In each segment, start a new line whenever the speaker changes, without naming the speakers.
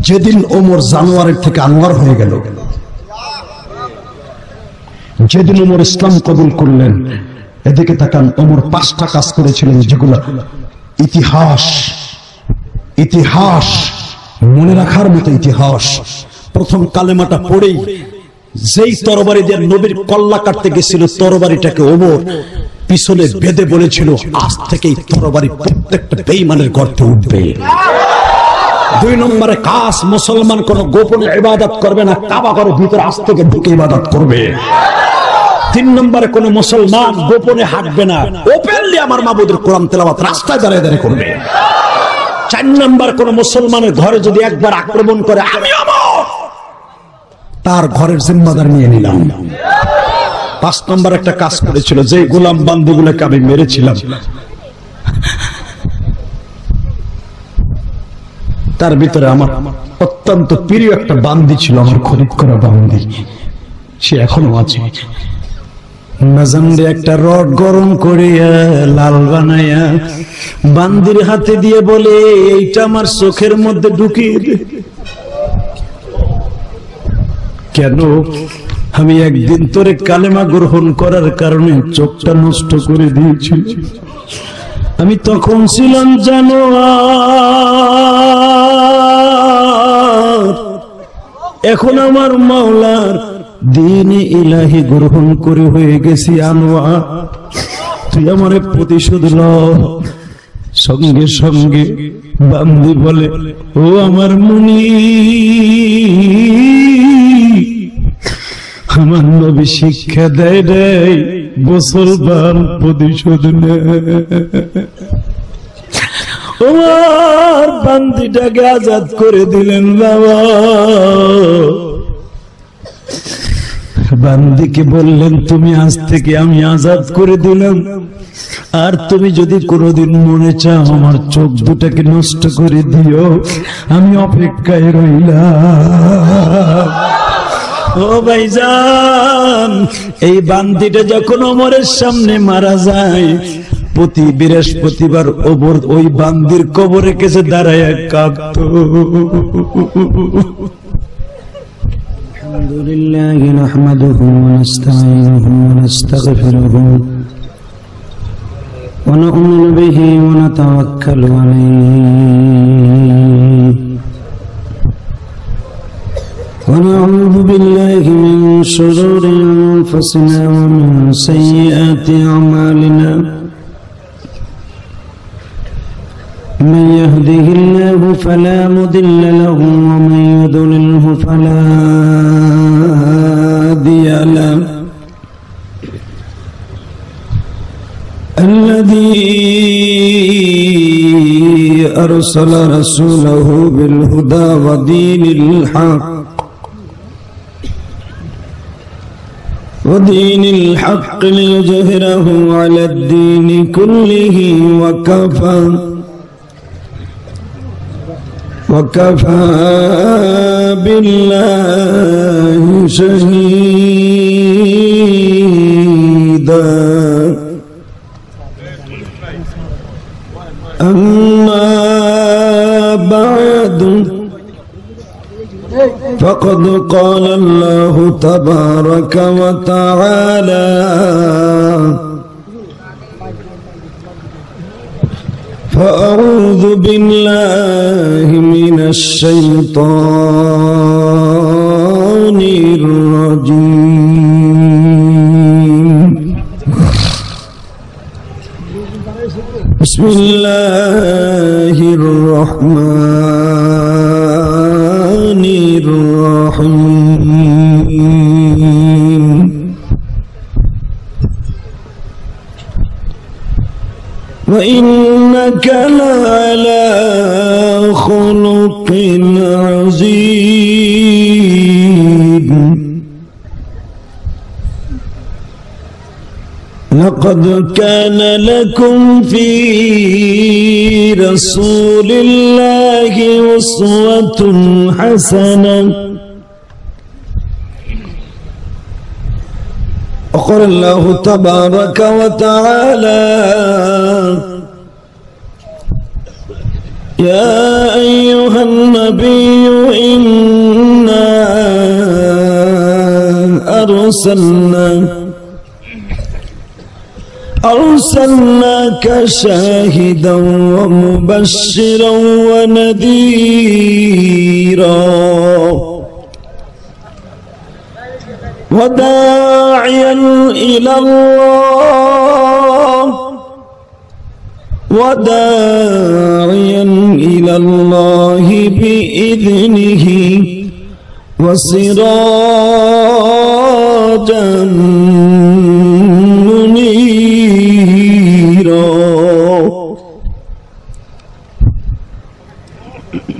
যেদিন ওমর জানোয়ারের থেকে আনোয়ার হয়ে গেল, যেদিন ওমর ইসলাম কবুল করলেন, এদিকে তাকান, ওমর 5টা কাজ করেছিলেন যেগুলো ইতিহাস ইতিহাস মনে রাখার মতো ইতিহাস। প্রথম কালেমাটা পড়েই যেই তরবারি দিয়ে নবীর কল্লা কাটতে গেছিল, তরবারিটাকে ওমর পিছনে বেঁধে বলেছিল, আজ থেকে এই তরবারি প্রত্যেকটা বেঈমানের গর্তে উঠবে। 2 নম্বরে কাজ, মুসলমান কোন গোপনে ইবাদত করবে না, কাবা ঘরের ভিতরে আজ থেকে ঢুকে ইবাদত করবে। 3 নম্বরে কোন মুসলমান গোপনে হাঁটবে না, ওপেনলি আমার মাবুদের কোরআন তেলাওয়াত রাস্তায় দাঁড়িয়ে দাঁড়িয়ে করবে। 4 নম্বর কোন মুসলমানের ঘরে যদি একবার আক্রমণ করে, আমি তার ঘরের জিম্মাদার নিয়ে নিলাম। 5 নম্বর একটা কাজ করেছিল, যে গোলাম বান্দীগুলোকে আমি মেরেছিলাম, তার ভিতরে আমার অত্যন্ত প্রিয় একটা বান্দি ছিল, আমার খরিদ করা বান্দি, সে এখনো আছে। নাজামরে একটা রড গরম করিয়া লাল বানাইয়া বান্দির হাতে দিয়ে বলে, এইটা আমার চোখের মধ্যে ঢুকিয়ে দে। কেন? আমি একদিন তোরে কালেমা গ্রহণ করার কারণে চোখটা নষ্ট করে দিয়েছিল। আমি তখন ছিলাম জানোয়ার, এখন আমার মাওলার দ্বীন ইলাহি গ্রহণ করে হয়ে গেছি আনোয়ার, তুই আমারে প্রতিশোধ ল। সঙ্গে সঙ্গে বান্দি বলে, ও আমার মুনি, আমার নবী শিক্ষা দেয় দেয় মুসলমান প্রতিশোধ নেয়। ওর বান্দিটাকে আজাদ করে দিলেন বাবা। বান্দিকে বললেন, তুমি আজ থেকে আমি আজাদ করে দিলাম, আর তুমি যদি কোনোদিন মনে চাও আমার চোখ দুটাকে নষ্ট করে দিও, আমি অপেক্ষায় রইলাম। ও ভাইজান, এই বান্দিটা যখন ওমরের সামনে মারা যায়, প্রতি বৃহস্পতিবার ওই বান্দির কবরে কেসে দাঁড়ায় কাঁদত। আলহামদুলিল্লাহ নাহমাদুহু ওয়া নাস্তাঈনুহু ওয়া নাস্তাগফিরুহু ওয়া নু'মিনু বিহি ওয়া নাতাওয়াক্কালু আলাইহি ওয়া নাউযু বিল্লাহি মিন শুরুরি আনফুসিনা ওয়া মিন সাইয়্যাতি আমালিনা। من يهده الله فلا مضل له ومن يضلله فلا هادي له. الذي أرسل رسوله بالهدى ودين الحق ليظهره على الدين كله وكفى بالله شهيدا. أما بعد فقد قال الله تبارك وتعالى: فأعوذ بالله من الشيطان الرجيم. بسم الله الرحمن الرحيم. وإنك لعلى خلق عظيم. لقد كان لكم في رسول الله أسوة حسنة. وقال الله تبارك وتعالى:
يا أيها النبي إنا أرسلناك شاهدا ومبشرا ونذيرا وداعيا إلى الله بإذنه وسراجا منيرا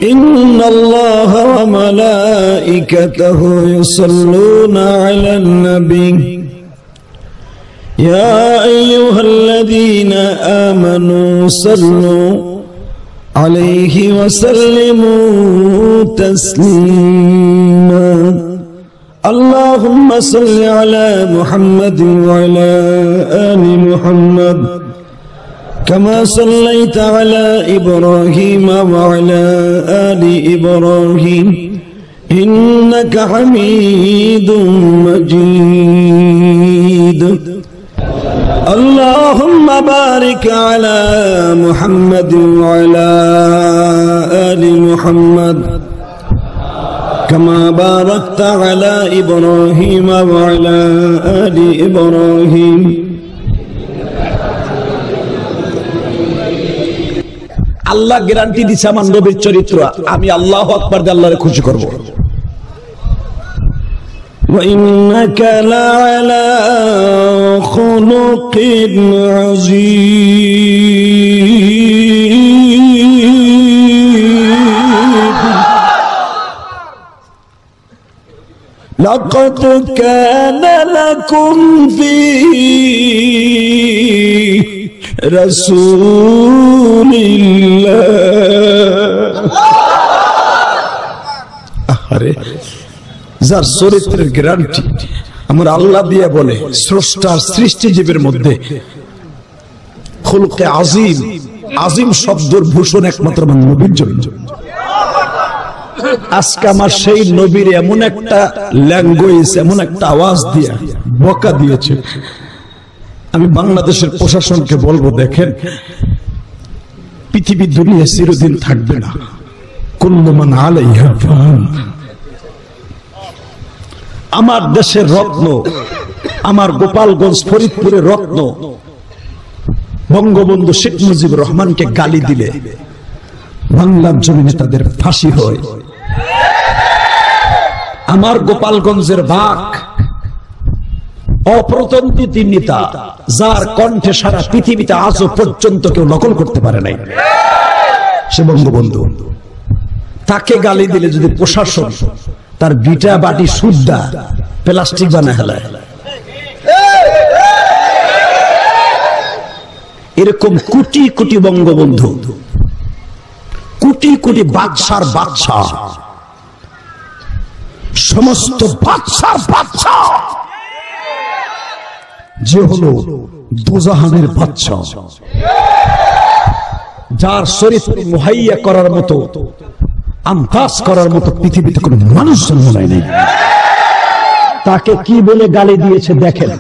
إن الله وملائكته يصلون على النبي يا أيها الذين آمنوا صلوا عليه وسلموا تسليما اللهم صل على محمد وعلى آل محمد كما صليت على إبراهيم وعلى آل إبراهيم إنك حميد مجيد اللهم بارك على محمد وعلى آل محمد كما باركت على إبراهيم وعلى آل إبراهيم
আল্লাহ গ্যারান্টি দিছে আমার নবীর চরিত্র আমি আল্লাহু আকবার দিয়ে আল্লাহরে খুশি করব
وإنك لعلى خلق عظيم لقد كان لكم في رسول الله
যার চরিত্রের গ্যারান্টি আমার আল্লাহ দিয়ে বলে স্রষ্টার সৃষ্টিজীবের মধ্যে খুলকে আজিম আজিম শব্দের ভূষণ একমাত্র আমার নবীর জন্য আজকে আমার সেই নবীর এমন একটা ল্যাঙ্গুয়েজ এমন একটা আওয়াজ দিয়ে বকা দিয়েছে আমি বাংলাদেশের প্রশাসনকে বলবো দেখেন পৃথিবী দুনিয়া চিরদিন থাকবে না কুল্লু মান আলাইহা ফান আমার দেশের রত্ন আমার গোপালগঞ্জ ফরিদপুরের রত্ন বঙ্গবন্ধু শেখ মুজিবুর রহমানকে গালি দিলে বাংলার জমিনে তাদের ফাঁসি হয় আমার গোপালগঞ্জের বাঘ অপ্রতিদ্বন্দ্বী নেতা যার কণ্ঠে সারা পৃথিবীতে আজও পর্যন্ত কেউ নকল করতে পারে নাই সে বঙ্গবন্ধু তাকে গালি দিলে যদি প্রশাসন তার বিটা বাটি সুদ্ধা প্লাস্টিক বানায় হেলায় এরকম কোটি কোটি বঙ্গবন্ধু কোটি কোটি বাদশার বাদশা সমস্ত বাদশার বাদশা যে হলো দোজাহানের বাদশা যার চরিত্র মুহাইয়া করার মতো আমতাজ করার মতো পৃথিবীতে কোনো মানুষ জন্ম নেয় নাই তাকে কি বলে গালি দিয়েছে দেখেন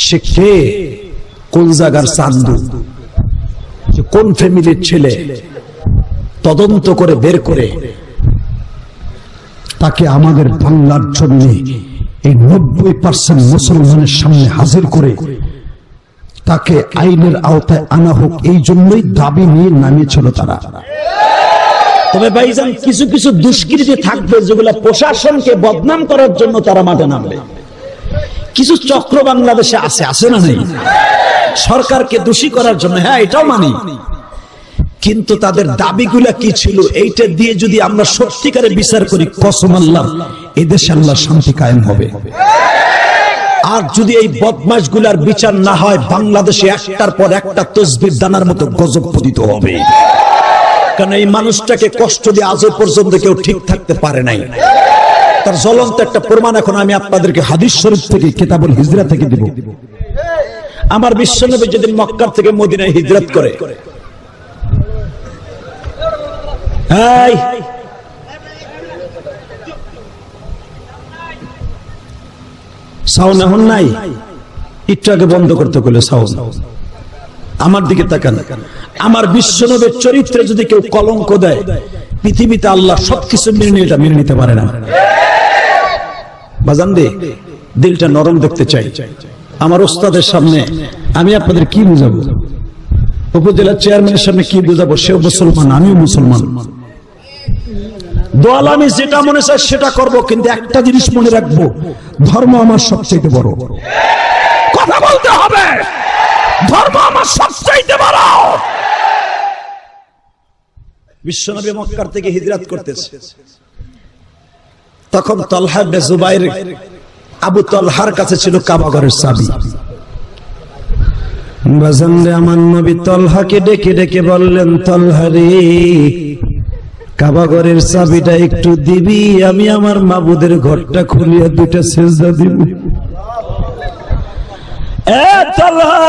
সে কে কোন জায়গার চান্দু কোন ফ্যামিলির ছেলে তদন্ত করে বের করে তাকে আমাদের বাংলার জন্য এই 90% মুসলমানের সামনে হাজির করে তাকে আইনের আওতায় আনা হোক এই জন্যই দাবি নিয়ে নামিয়েছিল তারা তবে ভাইজান কিছু কিছু দুষ্কৃতী থাকবে যেগুলো প্রশাসনকে বদনাম করার জন্য তারা মাঠে নামবে কিছু চক্র বাংলাদেশে আছে না নেই সরকারকে দোষী করার জন্য হ্যাঁ এটাও মানি কিন্তু তাদের দাবিগুলা কি ছিল এইটা দিয়ে যদি আমরা সত্যিকারে বিচার করি কসম আল্লাহ এই দেশে আল্লাহ শান্তি কায়েম হবে আর যদি এই বদমাশগুলার বিচার না হয় বাংলাদেশে একটার পর একটা তসবির দানার মতো গজব পতিত হবে কারণ এই মানুষটাকে কষ্ট দিয়ে আজও পর্যন্ত কেউ ঠিক থাকতে পারে নাই তার জ্বলন্ত একটা প্রমাণ এখন আমি আপনাদেরকে হাদিস শরীফ থেকে কিতাবুল হিজরা থেকে দেব আমার বিশ্বনবী যেদিন মক্কা থেকে মদিনায় হিজরত করে
এই সাউন্ড এখন নাই, একটু আগে বন্ধ করতে বলে সাউন্ড। আমার দিকে তাকান। আমার বিশ্বনবীর চরিত্রে যদি কেউ কলঙ্ক দেয়, পৃথিবীতে আল্লাহ সবকিছু মেনে নিতে পারে না। বাজান দে, দিলটা নরম দেখতে চাই। আমার ওস্তাদের সামনে আমি আপনাদের কি বুঝাবো? উপজেলা চেয়ারম্যানের সামনে কি বুঝাবো? সেও মুসলমান, আমিও মুসলমান। দল আমি যেটা মনে চাই সেটা করব, কিন্তু একটা জিনিস মনে রাখবো, ধর্ম আমার সবচেয়ে বড়। কথা বলতে হবে, ধর্ম আমার সবচেয়ে বড়। বিশ্বনবী মক্কার থেকে হিজরত করতেছে, তখন তালহা ইবনে জুবাইর আবু তালহার কাছে ছিল কাবা ঘরের চাবি। বাজানরে আমার নবী তালহাকে ডেকে ডেকে বললেন, তালহা রে, কাবা ঘরের চাবিটা একটু দিবি, আমি আমার মাবুদের ঘরটা খুলিয়া দুইটা সেজদা দিব। এ তালহা,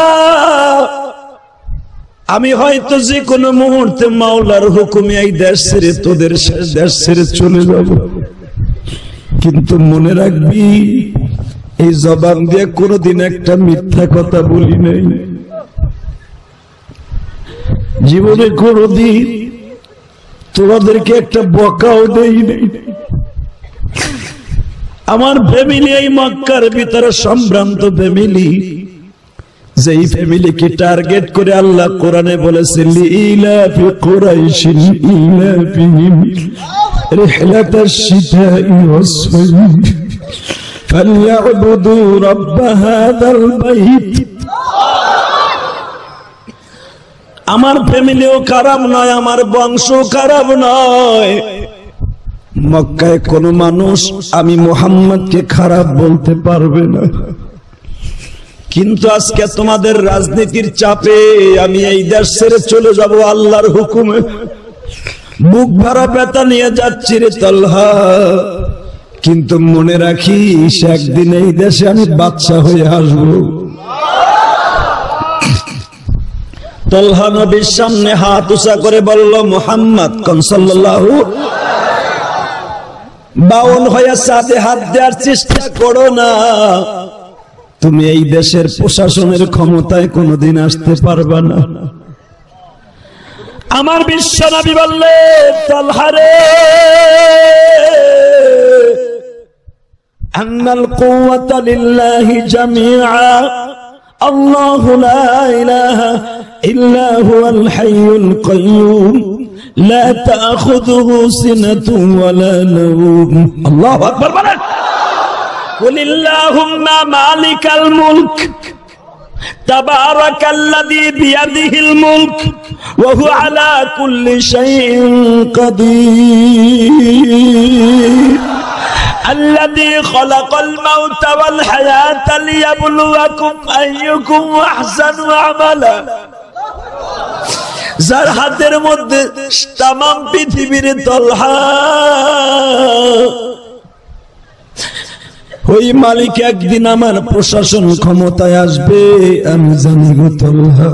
আমি হয়তো যে কোনো মুহূর্তে মাওলার হুকুমে এই দেশ ছেড়ে তোদের দেশ ছেড়ে চলে যাব, কিন্তু মনে রাখবি এই জবান দিয়ে কোনোদিন একটা মিথ্যা কথা বলি নাই, জীবনে কোনোদিন তোমাদেরকে একটা বকাও দেই নাই। আমার ফ্যামিলি এই মক্কার ভিতরে সম্ভ্রান্ত ফ্যামিলি, যেই ফ্যামিলিকে টার্গেট করে আল্লাহ কোরআনে বলেছে, লিইলাফি কুরাইশিন ইলাফিহিম রিহলাতাশ শিতাই ওয়াস-সাইফ ফালইয়াবুদু রাব্ব হাযাল বাইত। আমার ফ্যামিলিও খারাপ নয়, আমার বংশ খারাপ নয়। মক্কায় কোন মানুষ আমি মুহাম্মদকে খারাপ বলতে পারবে না, কিন্তু আজকে তোমাদের রাজনীতির চাপে আমি এই দেশ ছেড়ে চলে যাব আল্লাহর হুকুমে। বুক ভরা ব্যথা নিয়ে যাচ্ছি রে তালহা, কিন্তু মনে রাখিস একদিন এই দেশে আমি বাদশা হয়ে আসবো। তালহা নবীর সামনে হাত উঁচা করে বলল, মুহাম্মদ সাল্লাল্লাহু বাউন হয়ে সাথে হাত দেওয়ার চেষ্টা করো না, তুমি এই দেশের প্রশাসনের ক্ষমতায় কোনোদিন আসতে পারবে না। আমার বিশ্বনবী বললেন, তালহা রে, আন্নাল কুওয়াতা লিল্লাহি জামিআ, আল্লাহু লা ইলাহা ইল্লা হুয়াল হাইয়ুল কাইয়্যুম লা তাখুযুহু সিনাতুন ওয়ালা নাওম। আল্লাহু আকবার বলেন। قل اللهم مالك الملك تبارك الذي بيده الملك وهو على كل شيء قدير الذي خلق الموت والحياة ليبلوكم أيكم أحسن عملا। যার হাতের মধ্যে তাম পৃথিবীর তলহা, ওই মালিক একদিন আমার প্রশাসন ক্ষমতায় আসবে, আমি জানি গো তালহা।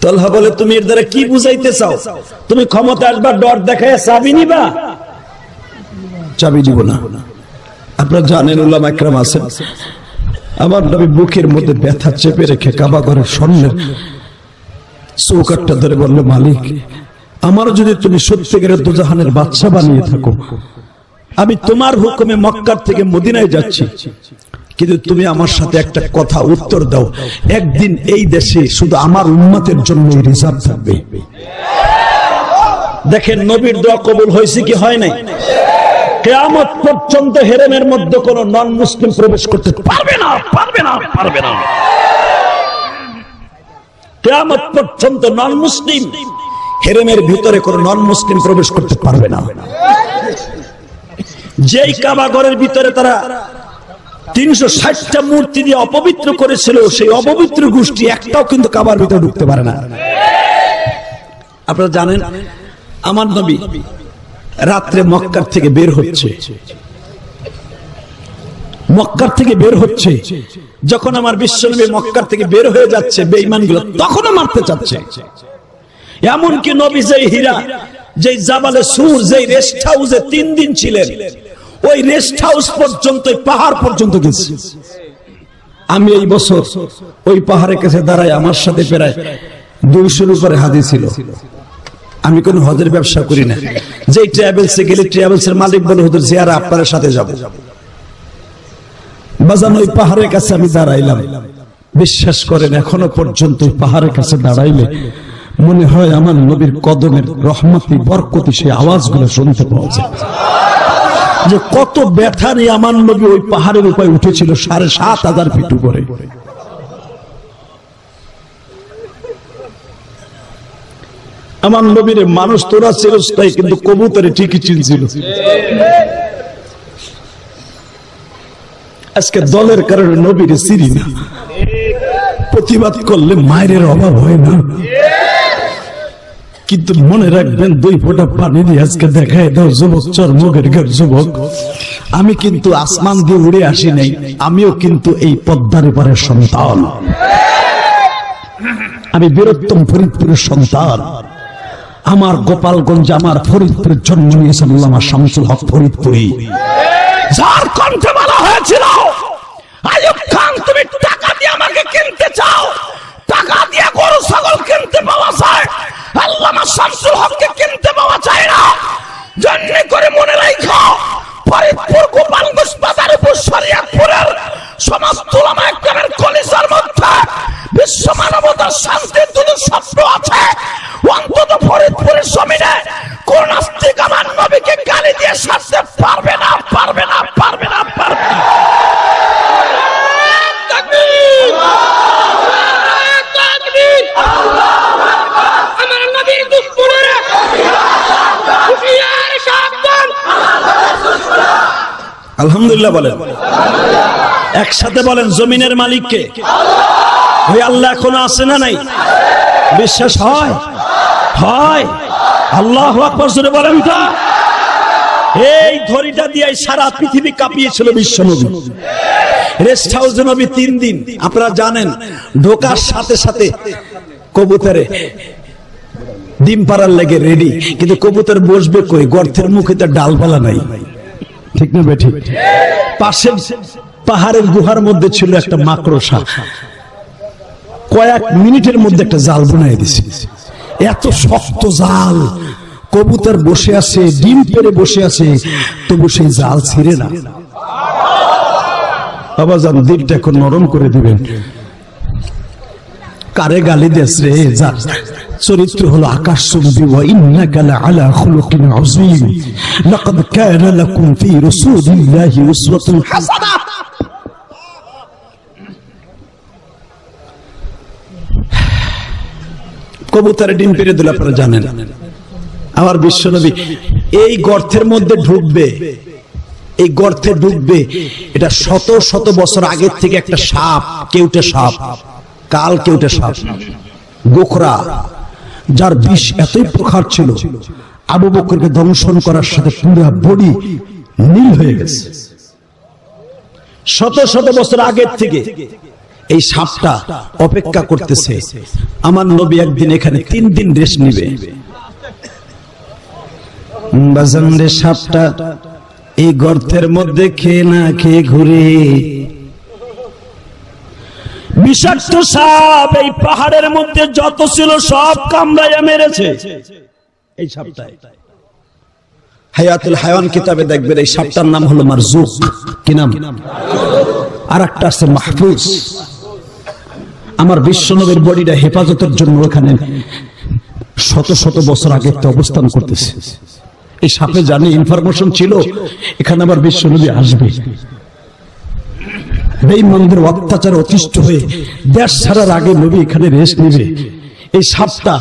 তালহা বলে, তুমি এর দ্বারা কি বুঝাইতে চাও? তুমি ক্ষমতা আসবার ডর দেখায় চাবি নিবা? চাবি দিব না। আপনারা জানেন উলামা ইকরাম আছেন, আমার নবী বুকের মধ্যে ব্যথা চেপে রেখে কাবা ঘরের স্বর্ণের চৌকাঠটা ধরে বলল, মালিক, আমার যদি তুমি সত্যিকারের দুজাহানের বাদশা বানিয়ে থাকো, আমি তোমার হুকুমে মক্কার থেকে মদিনায় যাচ্ছি, কিন্তু তুমি আমার সাথে একটা কথা উত্তর দাও, একদিন এই দেশে শুধু আমার উম্মতের জন্য রিজার্ভ থাকবে। দেখেন নবীর দোয়া কবুল হয়েছে কি হয় নাই? কিয়ামত পর্যন্ত হেরেমের মধ্যে কোন নন মুসলিম প্রবেশ করতে পারবে না, পারবে না, পারবে না। কিয়ামত পর্যন্ত নন মুসলিম হেরেমের ভিতরে কোন নন মুসলিম প্রবেশ করতে পারবে না। যেই কাবা ঘরের ভিতরে তারা 360টা মূর্তি দিয়ে অপবিত্র করেছিল, সেই অপবিত্র গোষ্ঠী একটাও কিন্তু কাবার ভিতরে ঢুকতে পারে না। আপনারা জানেন আমার নবী রাত্রে মক্কার থেকে বের হচ্ছে, মক্কার থেকে বের হচ্ছে, যখন আমার বিশ্বনবী মক্কার থেকে বের হয়ে যাচ্ছে, বেঈমানগুলো তখনও মারতে চাচ্ছে, এমনকি নবী যেই হীরা, যেই জাবালে সুর, যেই রেস্ট হাউসে 3 দিন ছিলেন, ওই রেস্ট হাউস পর্যন্ত, পাহাড় পর্যন্ত গেছি। আমি এই বছর ওই পাহাড়ের কাছে দাঁড়াই, আমার সাথে প্রায় 200-র উপরে হাজি ছিল। আমি কোন হজের ব্যবসা করি না, যেই ট্রাভেলসে গেলে ট্রাভেলসের মালিক বলে হুজুর জিয়ারা আপনার সাথে যাব। বাজান ওই পাহাড়ের কাছে আমি দাঁড়াইলাম, বিশ্বাস করেন এখনো পর্যন্ত ওই পাহাড়ের কাছে দাঁড়াইলে মনে হয় আমার নবীর কদমের রহমতি বরকতি সেই আওয়াজগুলো শুনতে পাওয়া যায়। যে কত ব্যথা নিয়ে আমার নবী ওই পাহাড়ের উপরে উঠেছিল 7,500 ফিট উপরে। আমার নবীর মানুষ তোরা চিরস্থায়ী, কিন্তু কবুতরে ঠিকই চিনছিল। আজকে দলের কারণে নবীর চিনি না, প্রতিবাদ করলে মায়ের অভাব হয় না। কিন্তু মনে রাখবেন, 2 ফোঁটা পানি দিয়ে আজকে দেখায় দাও যুবক, চর্মগের ঘর যুবক, আমি কিন্তু আসমান দিয়ে উড়ে আসি নাই, আমিও কিন্তু এই পদ্মার পারের সন্তান, আমি বীরত্তম ফরিদপুরের সন্তান। আমার গোপালগঞ্জ, আমার ফরিদপুরের জন্ম নিয়েছেন আল্লামা শামসুল হক ফরিদপুরি, যার কণ্ঠে বলা হয়েছিল আইয়ুব খান তুমি টাকা দিয়ে আমাকে কিনতে চাও, টাকা দিয়ে গরু ছাগল কিনতে পাওয়া যায়, আল্লামা শামসুল হককে কিনতে পাওয়া যায় না। জন্য করে মনে রাখো, ফরিদপুর, গোপালগঞ্জ, বাজারপুর, শরিয়তপুরের সমস্ত উলামা একরামের কলিজার মধ্যে বিশ্ব মানবতার শান্তির দুটো স্বপ্ন আছে। অন্তত ফরিদপুরের জমিনে কোন নাস্তিক আমার নবীকে গালি দিয়ে সারতে পারবে না, পারবে না, পারবে না, পারবে না।
আমার নবীর দুশ্মনেরা হুঁশিয়ার সাবধান।
আলহামদুলিল্লাহ বলেন, একসাথে বলেন, জমিনের মালিককে ওই আল্লাহ এখনো আছে না নাই? বিশ্বাস হয়? হয়। আল্লাহু আকবার জোরে বলেন তো। এই ধরিটা দিয়ে সারা পৃথিবী কাঁপিয়েছিল বিশ্ব নবী। রেস্ট হাউসে নবী 3 দিন, আপনারা জানেন, ঢোকার সাথে সাথে কবুতরে ডিম পাড়ার লেগে রেডি, কিন্তু কবুতর বসবে কই? গর্তের মুখে তো ডালপালা নাই, ঠিক না বেঠিক? পাশে পাহাড়ের গুহার মধ্যে ছিল একটা মাকড়সা, কয়েক মিনিটের মধ্যে একটা জাল বানিয়ে দিছে। এত শক্ত জাল, কবুতর বসে আছে, ডিম পেড়ে বসে আছে, তবু সেই জাল ছিঁড়ে না। আবাজান দিলটা এখন নরম করে দিবেন। কারে গালি দেশ রে? যার চরিত্র হলো আকাশচুম্বী। ওয়া ইন্নাকা লাআলা খুলুকিন আযীম, লাকাদ কানা লাকুম ফি রাসূলিল্লাহি উসওয়াতুন হাসানাহ। কবুতরে ডিম পেড়ে দিল, আপনারা জানেন। আমার বিশ্বনবী এই গর্তের মধ্যে ঢুকবে, এই গর্তে ঢুকবে, এটা শত শত বছর আগের থেকে একটা সাপ, কেউটে সাপ, কাল কেউটে সাপ, গোখরা, যার বিষ এতই প্রখর ছিল আবু বকরকে দংশন করার সাথে পুরো বডি নীল হয়ে গেছে। শত শত বছর আগের থেকে এই সাপটা অপেক্ষা করতেছে আমার নবী একদিন এখানে 3 দিন রেস্ট নিবে। বাজানরে সাপটা এই গর্তের মধ্যে খেয়ে না খেয়ে ঘুরে, বিষাক্ত সাপ এই পাহাড়ের মধ্যে যত ছিল সব কামড়াইয়া মেরেছে এই সাপটাই। হায়াতুল হায়াওয়ান কিতাবে দেখবেন এই সাপটার নাম হলো মারজুক। কি নাম? আর একটা আছে মাহফুজ। আমার বিশ্বনবীর বডিটা হেফাজতের জন্য ওখানে শত শত বছর আগে অবস্থান করতেছে। এই সাপে জানি ইনফরমেশন ছিল এখানে আবার বিশ্বনবী আসবে। বেঈমানদের অত্যাচার অতিষ্ঠ হয়ে দেশ ছাড়ার আগে নবী এখানে রেস্ট নেবে। এই সাপটা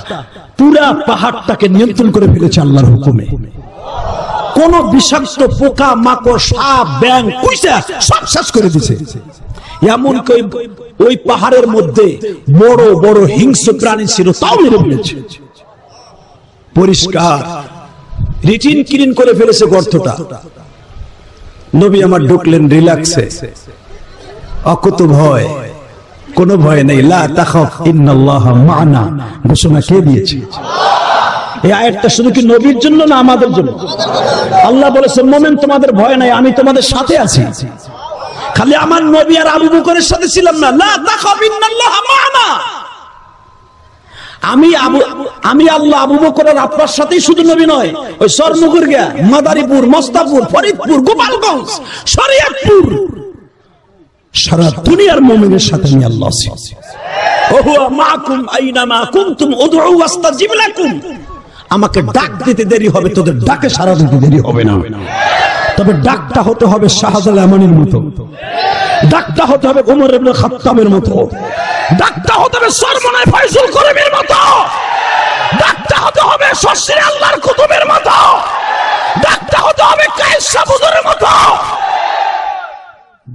পুরা পাহাড়টাকে নিয়ন্ত্রণ করে ফেলেছে আল্লাহর হুকুমে। কোন বিষাক্ত পোকা মাকড়, সাপ, ব্যাং, কুইসা সব শেষ করে দিছে। এমনকি ওই পাহাড়ের মধ্যে বড় বড় হিংস্র প্রাণী ছিল, তাও মেরে ফেলেছে। পরিষ্কার রিটিন ক্লিন করে ফেলেছে গর্তটা। নবী আমার ঢুকলেন রিল্যাক্সে, অকুত ভয়। কোনো ভয় নেই, লা তাখাফ ইন্নাল্লাহা মা'না, ঘোষণা কে দিয়েছে? এই আয়াতটা শুধু কি নবীর জন্য না আমাদের জন্য? আল্লাহ বলেছেন মুমিন তোমাদের ভয় নাই, আমি তোমাদের সাথে আছি। খালি আমার নবী আর আবু বকরের সাথে ছিলাম না, লা তাখাফ ইন্নাল্লাহা মা'না। আমি আল্লাহ আবু বকর আর আপনার সাথেই শুধু নবী নয়, ওই সরমুগুরগা, মাদারীপুর, মস্তাপুর, ফরিদপুর, গোপালগঞ্জ, শরীয়তপুর, সারা দুনিয়ার মুমিনের সাথে আমি আল্লাহ আছি। ওহুয়া মাআকুম আইনামা কুনতুম উদউ ওয়াস্তাজিব লাকুম। আমাকে ডাক দিতে দেরি হবে, তোদের ডাকে সাড়া দিতে দেরি হবে না। তবে ডাকটা হতে হবে শাহজালাল আমানির মতো, ডাকটা হতে হবে ওমর ইবনে খাত্তাবের মতো, ডাকটা হতে হবে সরমনায় ফয়জুল করিমের মতো, ডাকটা হতে হবে শশির আল্লাহর কুতুবের মতো, ডাকটা হতে হবে কায়েস সাবুদের মতো,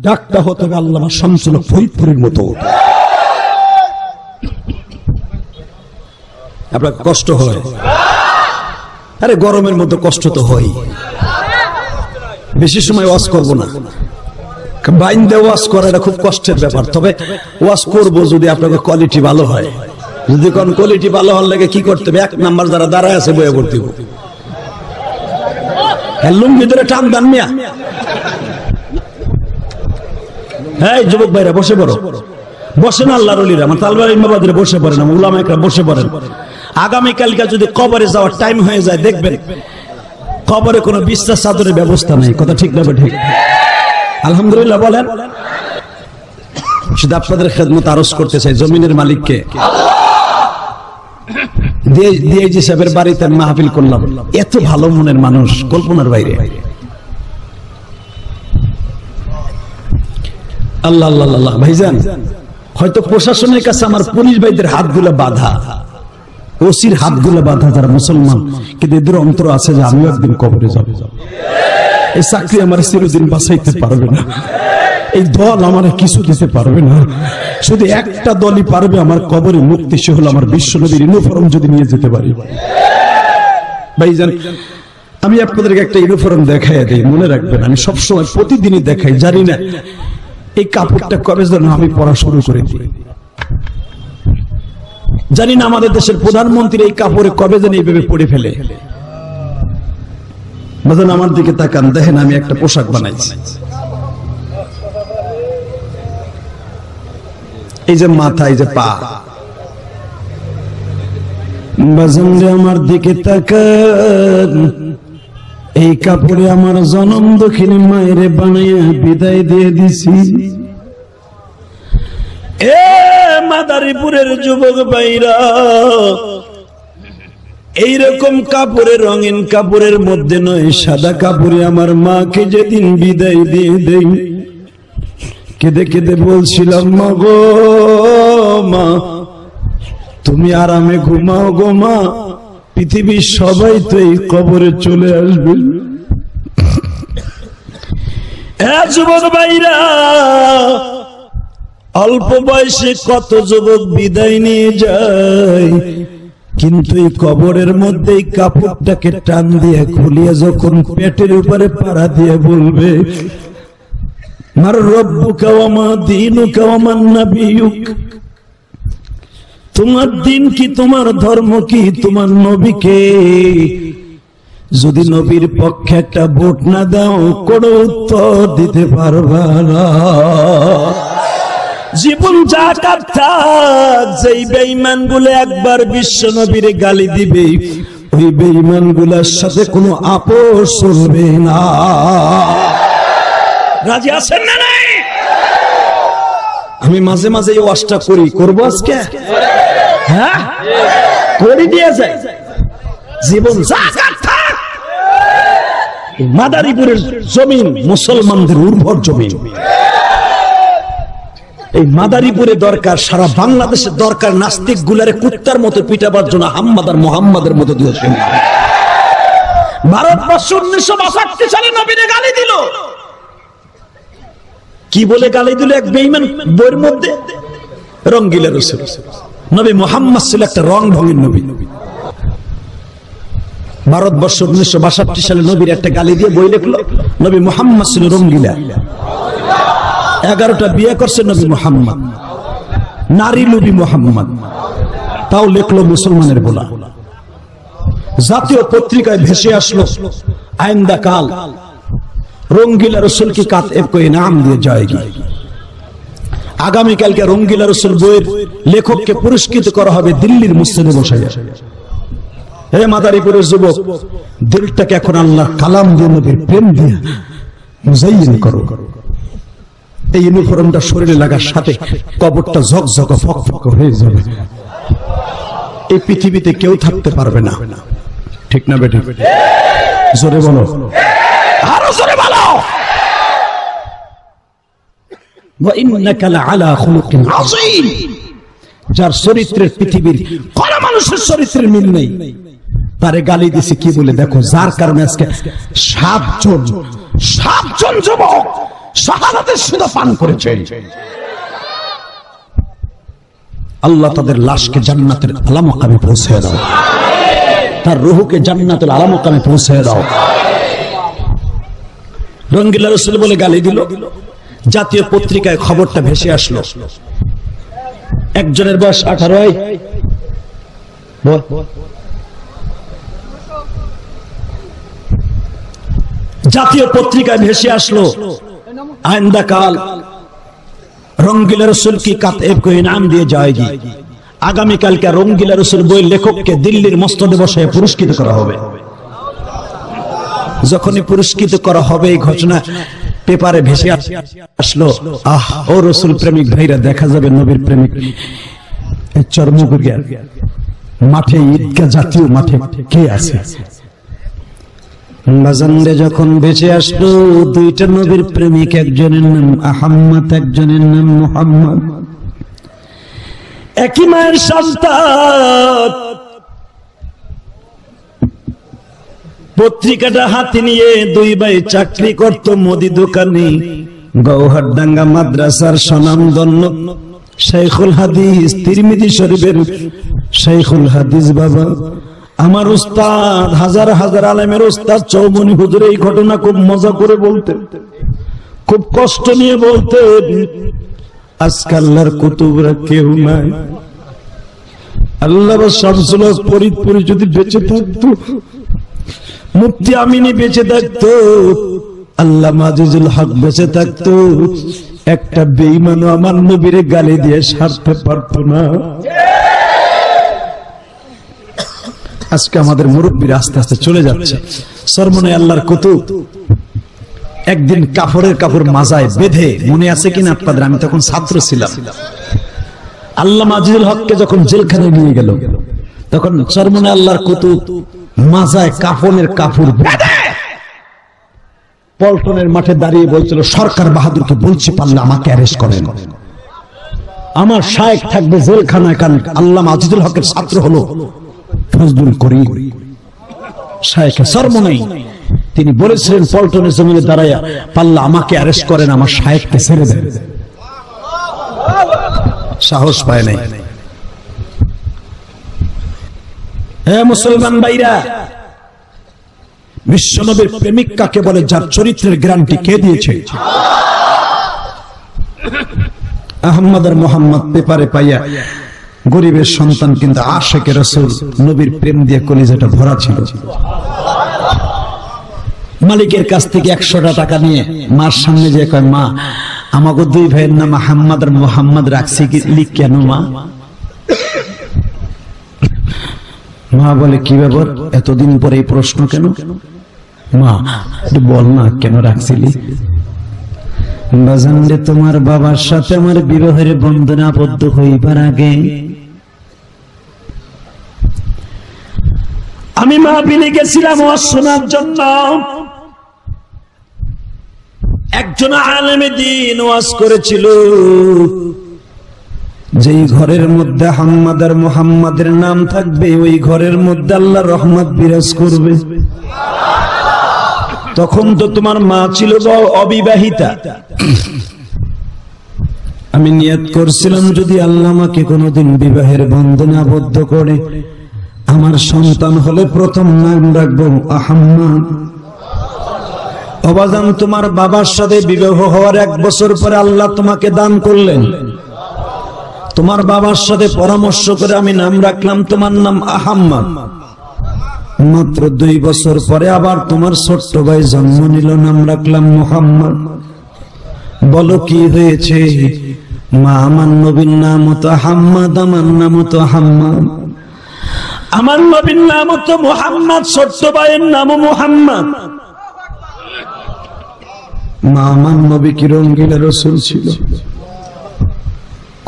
ডাকটা হতে হবে আল্লামা শামসুল ফরিদপুরের মতো। আপনার কষ্ট হয়? আরে গরমের মধ্যে কষ্ট তো হয়। বেশি সময় ওয়াজ করব না, বাইন্দে ওয়াজ করা এটা খুব কষ্টের ব্যাপার। তবে ওয়াজ করব যদি আপনাদের কোয়ালিটি ভালো হয়। যদি কোন কোয়ালিটি ভালো হওয়ার লাগে কি করতে হবে? এক নাম্বার যারা দাঁড়ায় আছে বইয়ে পড়তে হবে। লুঙ্গি ধরে টান দেন মিয়া। হ্যাঁ যুবক ভাইরা বসে পড়ো, বসেন আল্লাহর ওলিরা, আমার তালবাড়ি ইমামবাজারে বসে পড়েন, উলামা একরাম বসে পড়েন। আগামীকালকে যদি কবরে যাওয়ার টাইম হয়ে যায় দেখবেন কবরে কোনো বিছনা চাদরের ব্যবস্থা নেই। কথা ঠিক না ঠিক? আলহামদুলিল্লাহ বলেন। শুধু আপনাদের খেদমত আরজ করতে চাই, জমিনের মালিককে ডিআইজি সাহেবের বাড়িতে মাহফিল করলাম, এত ভালো মনের মানুষ কল্পনার বাইরে। আল্লাহ আল্লাহ আল্লাহ। ভাইজান হয়তো প্রশাসনের কাছে আমার পুলিশ ভাইদের হাতগুলো বাঁধা, ওসির হাতগুলো বাঁধা যারা মুসলমান, কিন্তু এদের অন্তর আছে যে আমিও একদিন কবরে যাব। এই চাকরি আমার চিরদিন বাঁচাইতে পারবে না, এই দল আমার কিছু দিতে পারবে না। শুধু একটা দলই পারবে আমার কবরে মুক্তি, সে হলো আমার বিশ্বনবীর ইউনিফর্ম যদি নিয়ে যেতে পারি। ভাইজান আমি আপনাদেরকে একটা ইউনিফর্ম দেখাই দিই, মনে রাখবেন আমি সবসময় প্রতিদিনই দেখাই। জানি না এই কাপড়টা কবে যেন আমি পড়া শুরু করে দিই, জানি না আমাদের দেশের প্রধানমন্ত্রী এই কাপড়ে কবে যেন এইভাবে পড়ে ফেলে। বাজান আমার দিকে তাকান, দেখেন আমি একটা পোশাক বানাইছি। এই যে মাথা, এই যে পা। বাজান আমার দিকে তাকান, এই কাপড়ে আমার জনম দক্ষিণে মায়ের বানাইয়া বিদায় দিয়ে দিছি। এ মাদারীপুরের যুবক ভাইরা, এইরকম কাপড়ে, রঙিন কাপড়ের মধ্যে নয়, সাদা কাপড়ে আমার মাকে যেদিন বিদায় দিয়ে দেই, কেঁদে কেঁদে বলছিলাম, মা গো মা তুমি আরামে ঘুমাও গো মা, পৃথিবীর সবাই তো এই কবরে চলে আসবে। যুবক ভাইরা, অল্প বয়সে কত যুবক বিদায় নিয়ে যায়, কিন্তু এই কবরের মধ্যে এই কাপড়টাকে টান দিয়ে খুলিয়ে যখন পেটের উপরে পাড়া দিয়ে বলবে, মার রব্বুকা ওয়া মা দীনুকা ওয়া মান নাবিয়ুক, তোমার দিন কি, তোমার ধর্ম কি, তোমার নবীকে, যদি নবীর পক্ষে একটা ভোট না দাও কোনো উত্তর দিতে পারবা না। জীবন জাকাত থাক, যেই বেঈমান গুলো একবার বিশ্ব নবীর গালি দিবে, ওই বেঈমান গুলার সাথে কোনো আপোষ চলবে না। রাজি আছেন না নাই? আমি মাঝে মাঝে এই ওয়াজটা করি, করবো আজকে, হ্যাঁ করে দিয়ে যায়। জীবন জাকাত থাক। মাদারীপুরের জমিন মুসলমানদের উর্বর জমিন। এই মাদারীপুরে দরকার, সারা বাংলাদেশে দরকার নাস্তিক গুলারে কুত্তার মতো পিটাবার জন্য হাম্মাদ আর মোহাম্মদের মতো দিয়েছে। ভারতবর্ষ 1962 সালে নবীরে গালি দিল। কি বলে গালি দিল? এক বেঈমান বইয়ের মধ্যে রঙ্গিলা রাসূল। নবী মুহাম্মদ ছিল একটা রং ঢঙের নবী। ভারতবর্ষ 1962 সালে নবীর একটা গালি দিয়ে বই লিখলো, নবী মুহাম্মদ ছিল রঙ্গিলা। 11টা বিয়ে করছে নবী মুহাম্মদ।
নারী নবী মুহাম্মদ, তাও লিখলো মুসলমানের বলা। জাতীয় পত্রিকায় ভেসে আসলো আইন্দা কাল রঙ্গিলা রসুল কি কাতব কো ইনাম দিয়ে যায়গি। আগামীকালকে রঙ্গিলা রসুল বইয়ের লেখককে পুরস্কৃত করা হবে দিল্লির মসজিদে বসে। হে মাদারীপুরের যুবক, দিলটাকে এখন আল্লাহর কালাম দিয়ে নবীর প্রেম দিয়ে মুজাইয়িন করো। এই ইউনিফর্মটা শরীরে লাগার সাথে কবরটা ঝকঝক ফকফক হয়ে যাবে। এই পৃথিবীতে কেউ থাকতে পারবে না, ঠিক না বেটা? জোরে বলো, আরো জোরে বলো। ওয়া ইন্নাকা লাআলা খুলুকিন আযীম। যার চরিত্রের পৃথিবীর কোন মানুষের চরিত্রের মিল নেই, তারে গালি দিছে কি বলে দেখো। যার কারণে আজকে 7 জন যুবক শাহাদাতের সুদা পান করেছে। আল্লাহ তাদের লাশকে জান্নাতের আলা মাকামে পৌঁছে দাও, তার রূহকে জান্নাতের আলা মাকামে পৌঁছে দাও। রঙ্গিলা রসুল বলে গালি দিল, জাতীয় পত্রিকায় খবরটা ভেসে আসলো। একজনের বয়স 18। জাতীয় পত্রিকায় ভেসে আসলো আইন্দা কাল রঙ্গিলা রসুল কি কাতব কো ইনাম দিয়ে যায়গি। আগামীকালকে রঙ্গিলা রসুল বই লেখককে দিল্লির মসজিদে বসে পুরস্কৃত করা হবে। যখনই পুরস্কৃত করা হবে এই ঘটনা পেপারে ভেসে আসলো, আহ ও রসুল প্রেমিক ভাইরা, দেখা যাবে নবীর প্রেমিক চর্মগুড়িয়া মাঠে, ঈদগাহ জাতীয় মাঠে কে আছে। বাজানরে যখন বেঁচে আসলো দুইটা নবীর প্রেমিক, একজনের নাম আহম্মদ, একজনের নাম মুহাম্মদ, একই মায়ের সন্তান। পত্রিকাটা হাতে নিয়ে দুই ভাই চাকরি করত মুদি দোকানে। গৌহারডাঙ্গা মাদ্রাসার স্বনামধন্য শাইখুল হাদিস, তিরমিজি শরীফের শাইখুল হাদিস বাবা, আমার উস্তাদ, হাজার হাজার আলেমের উস্তাদ চৌমনি হুজুর এই ঘটনা খুব মজা করে বলতেন, খুব কষ্ট নিয়ে বলতেন। আজকে আল্লাহর কুতুবরা কেউ নাই। আল্লাহ শামসুল হক ফরিদপুরি যদি বেঁচে থাকতো, মুফতি আমিনী বেঁচে থাকতো, আল্লাহ আজিজুল হক বেঁচে থাকতো, একটা বেঈমানও আমার নবীরে গালি দিয়ে সারতে পারতো না। আজকে আমাদের মুরব্বীরা আস্তে আস্তে চলে যাচ্ছে। সরমনে আল্লাহর কুতুব একদিন কাপড়ের কাপড় মাজায় বেঁধে, মনে আছে কিনা আপনাদের, আমি তখন ছাত্র ছিলাম, আল্লামা আজিজুল হককে যখন জেলখানায় নিয়ে গেল, তখন সরমনে আল্লাহর কুতুব মাজায় কাফনের কাপড় বেঁধে পল্টনের মাঠে দাঁড়িয়ে বলছিল, সরকার বাহাদুরকে বলছি পারলে আমাকে অ্যারেস্ট করেন, আমার শায়েখ থাকবে জেলখানায়। কারণ আল্লামা আজিজুল হকের ছাত্র হলো ফজলুল করিম শায়েখে সরমনি। তিনি বলেছিলেন পল্টনের জমিনে দাঁড়াইয়া, পাল্লা আমাকে অ্যারেস্ট করেন, আমার শায়েখকে ছেড়ে দেন। সাহস পায় নাই। হে মুসলমান ভাইরা, বিশ্বনবীর প্রেমিক কাকে বলে? যার চরিত্রের গ্যারান্টি কে দিয়েছে? আহমদ আর মোহাম্মদ পেপারে পাইয়া গরিবের সন্তান, কিন্তু আশেকে রাসূল, নবীর প্রেম দিয়ে কলিজাটা ভরা ছিল। মালিকের কাছ থেকে 100টা টাকা নিয়ে মার সামনে যে কয়, মা আমাকে দুই ভাইয়ের নাম আহমদ আর মোহাম্মদ রাখছি কি কেন মা? মা বলে, কি ব্যাপার, এতদিন পরে এই প্রশ্ন কেন? মা বল না কেন রাখছিলি? বাজান রে, তোমার বাবার সাথে আমার বিবাহের বন্ধনে আবদ্ধ হইবার আগে আমি মাহফিলে গেছিলাম ওয়াজ শোনার জন্য। একজন আলেমে দ্বীন ওয়াজ করেছিল, যেই ঘরের মধ্যে আহমদ আর মুহাম্মাদের নাম থাকবে ওই ঘরের মধ্যে আল্লাহর রহমত বিরাজ করবে। তখন তো তোমার মা ছিল অবিবাহিতা। আমি নিয়ত করছিলাম, যদি আল্লাহ আমাকে কোনোদিন বিবাহের বন্ধনে আবদ্ধ করে, আমার সন্তান হলে প্রথম নাম রাখবো আহমদ। অবাজান, তোমার বাবার সাথে বিবাহ হওয়ার 1 বছর পরে আল্লাহ তোমাকে দান করলেন,
তোমার বাবার সাথে পরামর্শ করে আমি নাম রাখলাম তোমার নাম আহাম্মদ। মাত্র 2 বছর পরে আবার তোমার ছোট্ট ভাই জন্ম নিল, নাম রাখলাম মুহাম্মদ। বলো কি হয়েছে? মা, আমার নবীর নাম তো আহাম্মদ, আমার নাম তো আহাম্মদ, আমার নবীর নাম তো মুহাম্মদ, ছোট্ট ভাইয়ের নাম মুহাম্মদ। মা, আমার নবী কি রঙ্গিলা রাসূল ছিল?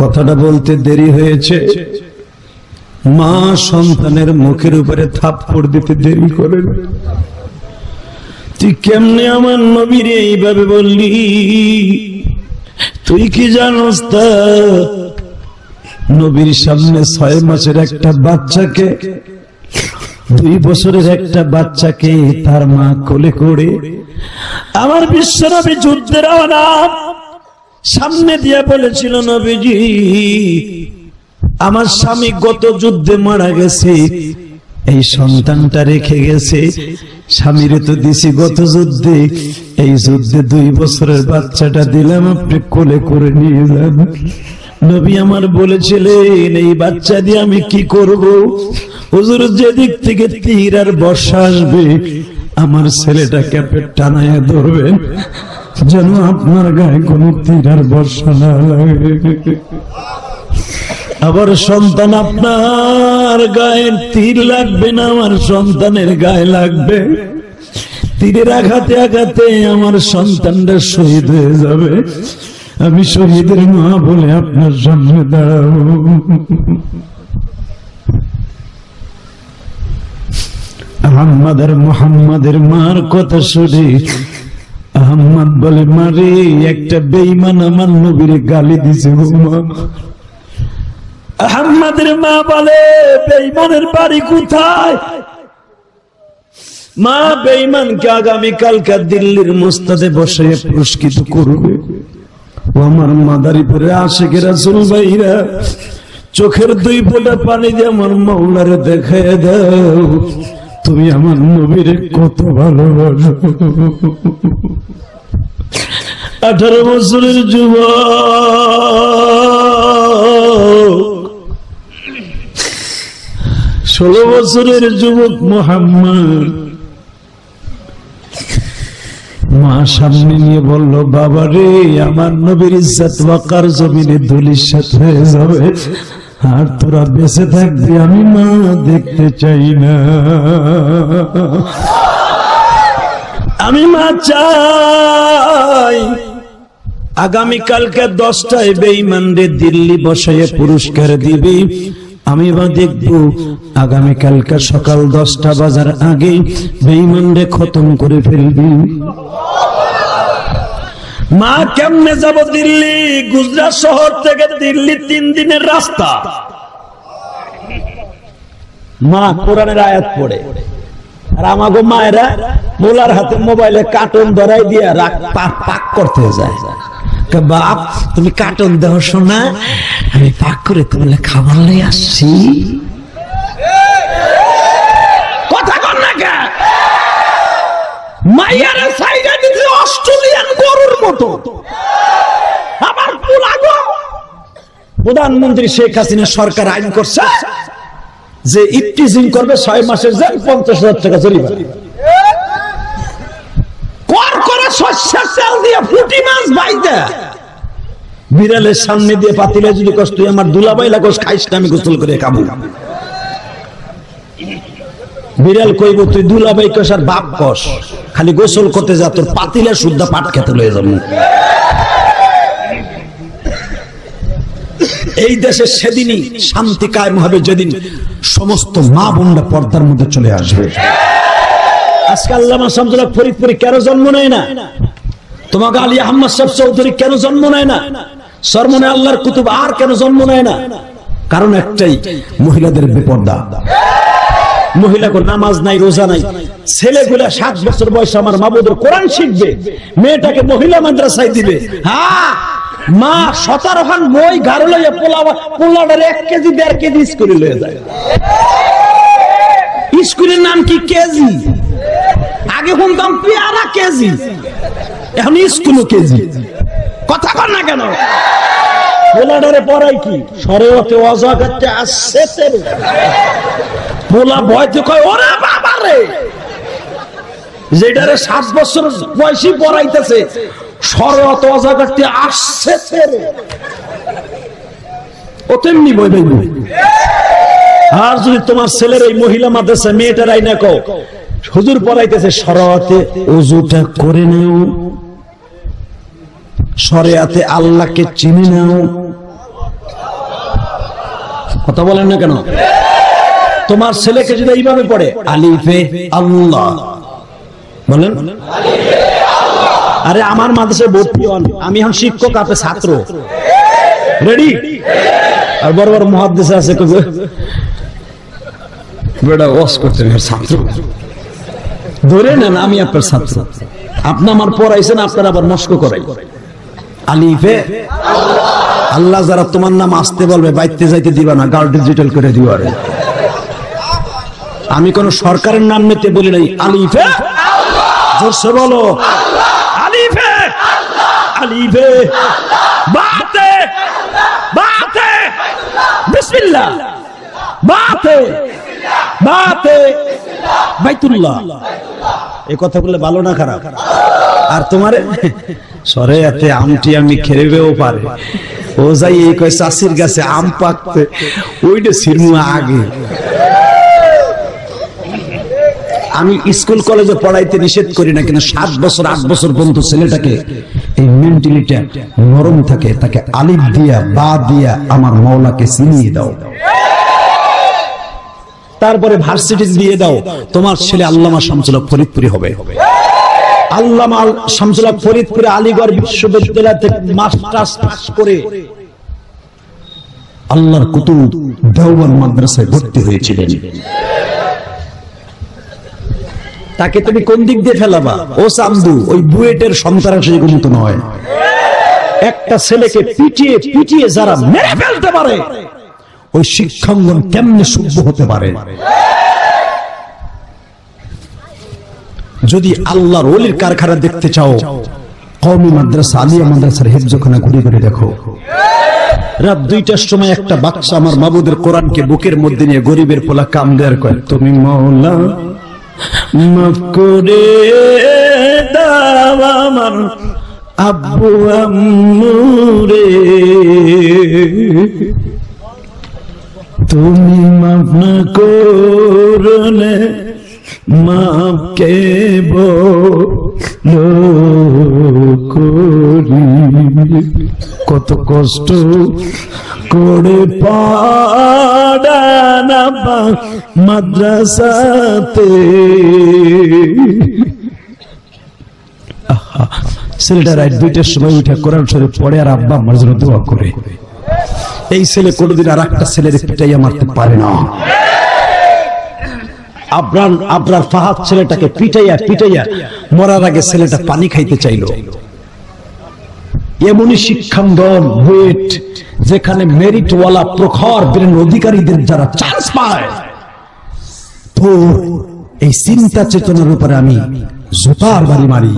কথাটা বলতে দেরি হয়েছে। মা সন্তানের মুখের উপরে থাপ্পড় দিতে দেরি করে। তুই কেমনে আমার নবীর এইভাবে বললি? তুই কি জানোস তা নবীর সামনে 6 মাসের একটা বাচ্চাকে, 2 বছরের একটা বাচ্চাকে তার মা কোলে করে আমার বিশ্বনবী যুদ্ধের আওয়াজ সামনে দিয়ে বলেছিল, নবীজি আমার স্বামী গত যুদ্ধে মারা গেছে, এই সন্তানটা রেখে গেছে, স্বামীরে তো দিছি গত যুদ্ধে, এই যুদ্ধে 2 বছরের বাচ্চাটা দিলাম, আপনি কোলে করে নিয়ে যান। নবী আমার বলেছিলেন এই বাচ্চা দিয়ে আমি কি করব? হুজুর, যেদিক থেকে তীর আর বর্ষা আসবে আমার ছেলেটাকে আপনি টানায় ধরবেন, যেন আপনার গায়ে কোনো তীর আর বর্ষা না লাগে। আবার সন্তান, আপনার গায়ে তীর লাগবে না, আমার সন্তানের গায়ে লাগবে। তীরের আঘাতে আঘাতে আমার সন্তানটা শহীদ হয়ে যাবে, আমি শহীদের মা বলে আপনার সামনে দাঁড়াবো। আহম্মদ আর মুহাম্মাদের মার কথা শুনে আহম্মদ বলে, মারে একটা বেঈমান আমার নবীরে গালি দিছে। আহম্মদের মা বলে, বেঈমানের বাড়ি কোথায়? মা, বেঈমানকে আগামীকালকে দিল্লির মুস্তাদে বসে পুরস্কৃত করবে। ও আমার মাদারীপুরে আশিক রাসূল ভাইরা, চোখের 2 ফোঁটা পানি দিয়ে আমার মাওলারে দেখায় দাও, তুমি আমার নবীরে কত ভালোবাসো। 18 বছরের যুবক, 16 বছরের যুবক মুহাম্মদ মা সামনে নিয়ে বলল, বাবা রে, আমার নবীর ইজ্জত ওয়াকার জমিনে ধুলিসাৎ হয়ে যাবে, আর তোরা বেঁচে থাকবি আমি মা দেখতে চাই না। আমি মা চাই আগামীকালকে 10টায় বেঈমানদের দিল্লি বসায় পুরস্কার দিবি, আমি বা দেখব আগামীকালকে সকাল 10টা বাজার আগে বেঈমানদের খতম করে ফেলবি। মা, কেমনে যাব দিল্লি? গুজরাট শহর থেকে দিল্লি 3 দিনের রাস্তা। মা কোরআনের আয়াত পড়ে, আর আমাগো মায়েরা মোলার হাতে মোবাইলে কার্টুন ধরাই দিয়ে পাক করতে যায়। বাপ, তুমি কার্টুন দেও শোনা, আমি পাক করে তোমার খাবার লই আসছি। কথা কর না কে? মাইয়ারে সাইডে দিতে অস্ট্রেলিয়ান গরুর মতো। আবার পুলাগো, প্রধানমন্ত্রী শেখ হাসিনা সরকার আইন করছে যে ইফটিজিং করবে 6 মাসের জেল, 50,000 টাকা জরিমানা। কর করে শস্যের চাল দিয়ে ফুটি মাছ বাইতে বিড়ালের সামনে দিয়ে পাতিলে যদি কষ্ট, তুই আমার দুলাভাই লাগোস, খাইস না, আমি গোসল করে খাবো। বিড়াল কইব, তুই দুলাভাই কস আর বাপ কস, খালি গোসল করতে যা, তোর পাতিলে শুদ্ধ পাট খেতে লয়ে যাবো। এই দেশে সেদিনই শান্তি কায়েম হবে যেদিন সমস্ত মা বোনরা পর্দার মধ্যে চলে আসবে। আজকে আল্লামা শামসুল হক ফরিদপুরে কেন জন্ম নেয় না? তোমাকে আলী আহমদ সাহেব চৌধুরী কেন জন্ম নেয় না? সরমনে আল্লাহর কুতুব আর কেন জন্ম নেয় না? কারণ একটাই, মহিলাদের বেপর্দা। মহিলাকে নামাজ নাই, রোজা নাই। ছেলেগুলা 7 বছর বয়সে আমার মাবুদের কোরআন শিখবে, মেয়েটাকে মহিলা মাদ্রাসায় দিবে। হ্যাঁ, মা 17 খান বই গাড়ো লইয়া পোলাটার 1 কেজি 1.5 কেজি স্কুলে লয়ে যায়। স্কুলের নাম কি? কেজি। আগে শুনতাম পেয়ারা কেজি, এখন স্কুল কেজি। কথা কর না কেন? পোলাডারে পড়াই কি শরীয়তে ওয়াজা করতে আসছে তেরে পোলা ভয়তে কয় ওরে বাবা রে যেটারে 7 বছর বয়সী পড়াইতেছে শরীয়তে ওয়াজা করতে আসছে তেরে ও তেমনি বই বই। আর যদি তোমার ছেলের এই মহিলা মাদ্রাসা মেয়েটার আইনা কও হুজুর পড়াইতেছে শরীয়তে ওযুটা করে নাও, শরিয়াতে আল্লাহকে চিনে নাও, কথা বলেন না কেন? তোমার ছেলেকে যদি এইভাবে পড়ে আলিফে আল্লাহ বলেন, আরে আমার মাদ্রাসায় ভর্তি হন, আমি এখন শিক্ষক আপনি ছাত্র, রেডি? আর বড় বড় মুহাদ্দিস আছে কবে বেটা ওয়াজ করতেন ছাত্র ধরে নেন আমি আপনার ছাত্র, আপনি আমার পড়াইছেন, আপনার আবার মস্ক করাই আলিফে আল্লাহ। যারা তোমার নাম আসতে বলবে বাইতে যাইতে দিবা না, গার্ড ডিজিটাল করে দিবা। আমি কোন সরকারের নাম নিতে বলি নাই, আলিফে জোরসে বলো আলিফে আলিফে বাতে বাতে বিসমিল্লাহ বাতে বাতে বাইতুল্লাহ। এই কথা বললে ভালো না খারাপ? আর তোমারে শরিয়াতে আমটি আমি খেরেবেও পারে, ও যাই এই কয় চাষির গাছে আম পাকতে ওইটা সিরমা আগে। আমি স্কুল কলেজে পড়াইতে নিষেধ করি না, কিন্তু 7 বছর 8 বছর পর্যন্ত ছেলেটাকে এই মেন্টালিটি নরম থাকে, তাকে আলিফ দিয়া বা দিয়া আমার মাওলাকে চিনিয়ে দাও, তারপরে ভার্সিটি দিয়ে দাও, তোমার ছেলে আল্লামা শামসুল হক ফরিদপুরি হবে। আল্লামা শামসুল হক ফরিদপুরে আলীগড় বিশ্ববিদ্যালয় থেকে মাস্টার্স পাস করে আল্লাহর কুতুব দেওবন্দ মাদ্রাসায় ভর্তি হয়েছিলেন। তাকে তুমি কোন দিক দিয়ে ফেলাবা? ও চান্দু ওই বুয়েটের সন্ত্রাসী মতো নয়। একটা ছেলেকে পিটিয়ে পিটিয়ে যারা মেরে ফেলতে পারে, ওই শিক্ষাঙ্গন কেমনে শুদ্ধ হতে পারে? যদি আল্লাহর ওলির কারখানা দেখতে চাও, কওমি মাদ্রাসা আলিয়া মাদ্রাসার হেফজখানা ঘুরে ঘুরে দেখো। রাত 2টার সময় একটা বাচ্চা আমার মাবুদের কোরআনকে বুকের মধ্যে নিয়ে গরিবের পোলা কাম দেয়ার কয়, তুমি মাওলা মাফ করে দাও আমার আব্বু আম্মুরে, তুমি মাফ না করলে মাফ কে বলো করি, কত কষ্ট করে পড়ানা মাদ্রাসাতে। ছেলেটা রাত 2টার সময় উঠে কোরআন শরীফ পড়ে আর আব্বা আমার জন্য দোয়া করে। এই ছেলে কোনোদিন আর একটা ছেলের পিটাইয়া মারতে পারে না। আবরার ফাহাদ ছেলেটাকে পিটাইয়া পিটাইয়া মরার আগে ছেলেটা পানি খাইতে চাইল। এমনই শিক্ষাঙ্গন বুয়েট, যেখানে মেরিটওয়ালা প্রখর বীরের অধিকারীদের যারা চান্স পায়, তো এই চিন্তা চেতনার উপরে আমি জুতার বাড়ি মারি।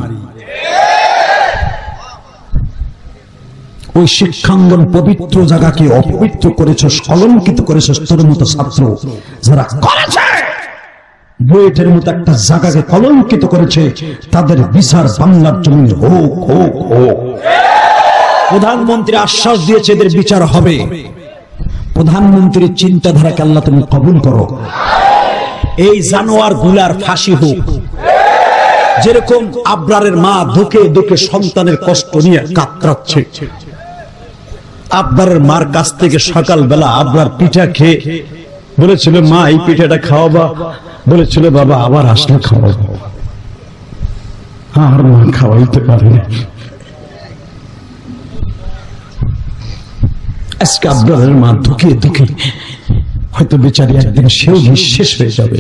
ওই শিক্ষাঙ্গন পবিত্র জায়গাকে অপবিত্র করেছ, কলঙ্কিত করেছ। তোর মতো ছাত্র যারা করেছে, বুয়েটের মতো একটা জায়গাকে কলঙ্কিত করেছে, তাদের বিচার বাংলার জমিন হোক হোক হোক। প্রধানমন্ত্রী আশ্বাস দিয়েছে এদের বিচার হবে। প্রধানমন্ত্রীর চিন্তাধারাকে আল্লাহ তুমি কবুল করো। এই জানোয়ার গুলার ফাঁসি হোক। যেরকম আবরারের মা দুঃখে দুঃখে সন্তানের কষ্ট নিয়ে কাতরাচ্ছে, আবরারের মার কাছ থেকে সকালবেলা আবরার পিঠা খেয়ে বলেছিল, মা এই পিঠাটা খাওয়াবা, বলেছিল বাবা আবার আসলে খাওয়াবো। আর মা খাওয়াইতে পারে না। আজকে আবরারের মা দুঃখে দুঃখে হয়তো বেচারি একদিন সেও নিঃশেষ হয়ে যাবে,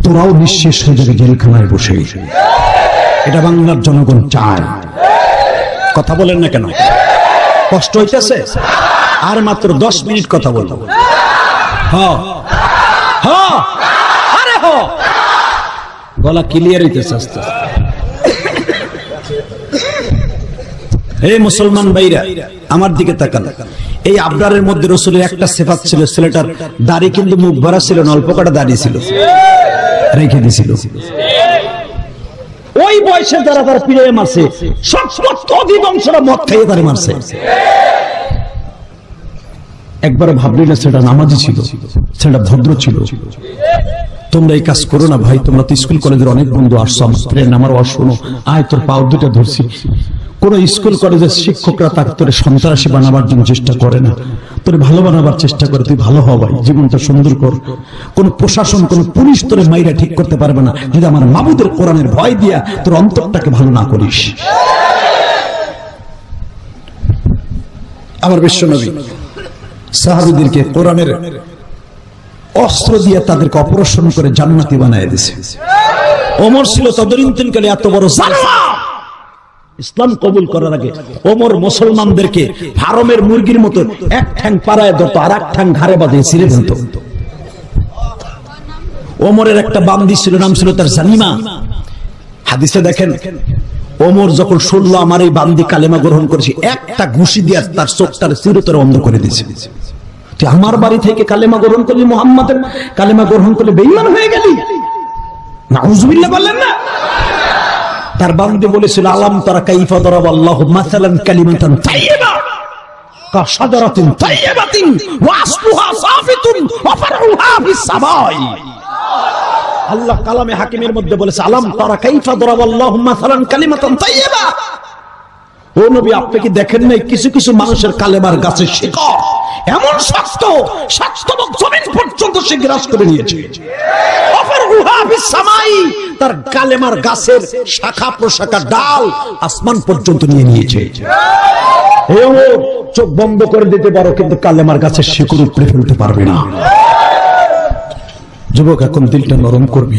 তোরাও নিঃশেষ হয়ে যাবে জেলখানায় বসে। এটা বাংলার জনগণ চায়। কথা বলেন না কেন? কষ্ট হইতেছে? আর মাত্র 10 মিনিট কথা বলবো। আরে গলা ক্লিয়ার হইতেছে আস্তে। এই মুসলমান ভাইরা আমার দিকে তাকান, এই আবরারের মধ্যে রাসূলের একটা সিফাত ছিল, ছেলেটার দাড়ি কিন্তু মুখ ভরা ছিল না, অল্প কটা দাড়ি ছিল, রেখে দিয়েছিল। ওই বয়সে যারা তার পিড়ে মারছে, সমস্ত অধিকাংশরা মদ খাইয়ে তারে মারছে। একবার ভাবলি না সেটা নামাজি ছিল, সেটা ভদ্র ছিল। তোমরা এই কাজ করো না ভাই, তোমরা তো স্কুল কলেজের অনেক বন্ধু আসছো, ফ্রেন্ড আমার শোনো, আয় তোর পাও দুটা ধরছি। কোন স্কুল কলেজের শিক্ষকরা তাকে তোর সন্ত্রাসী বানাবার জন্য চেষ্টা করে না, তোর ভালো বানাবার চেষ্টা করে। তুই ভালো হও ভাই, জীবনটা সুন্দর কর। কোন প্রশাসন, কোন পুলিশ তোরে মাইরা ঠিক করতে পারবে না যদি আমার মাবুদের কোরআনের ভয় দিয়া তোর অন্তরটাকে ভালো না করিস। আমার বিশ্বনবী সাহাবীদেরকে কোরআনের অস্ত্র দিয়ে তাদেরকে অপারেশন করে জান্নাতি বানায় দিয়েছে। ওমর ছিল তদরিন্তনকালে এত বড় জানোয়ার। ইসলাম কবুল করার আগে ওমর মুসলমানদেরকে ফার্মের মুরগির মতো এক ঠ্যাং পাড়ায় ধরতো, আর এক ঠ্যাং ঘাড়ে বাঁধিয়ে ছিঁড়ে ফেলতো। ওমরের একটা বান্দি ছিল, নাম ছিল তার জানিমা। হাদিসে দেখেন, ওমর যখন শুনলো আমার এই বান্দি কালেমা গ্রহণ করেছে, একটা ঘুষি দিয়ে তার চোখটার চিরতরে অন্ধ করে দিয়েছে। তুই আমার বাড়ি থেকে কালেমা গ্রহণ করলি, মুহাম্মাদের কালেমা গ্রহণ করলে বেঈমান হয়ে গেলি, নাউজুবিল্লাহ বললেন না? তার বান্দি বলেছিল, আলাম তারা কাইফা দারাবাল্লাহু মাসালান কালিমাতান তাইয়্যিবা কাশাজারাতিন তাইয়্যিবাতিন ওয়া আসলুহা সাফিতুন ওয়া ফারউহা ফিস সামাই। আল্লাহ কালামে হাকিমের মধ্যে বলেছে, আলাম তারা কাইফা দারাবাল্লাহু মাসালান কালিমাতান তাইয়্যিবা। ও নবী, আপনি কি দেখেন নাই কিছু কিছু মানুষের কালেমার গাছের শিকড় এমন শক্ত, শক্তবক জমিন পর্যন্ত সে গ্রাস করে নিয়েছে। তার কালেমার গাছের শাখা প্রশাখা ডাল আসমান পর্যন্ত নিয়ে নিয়েছে। চোখ বন্ধ করে দিতে পারো, কিন্তু কালেমার গাছের শিকড় উপড়ে ফেলতে পারবে না। যুবক, এখন দিলটা নরম করবে।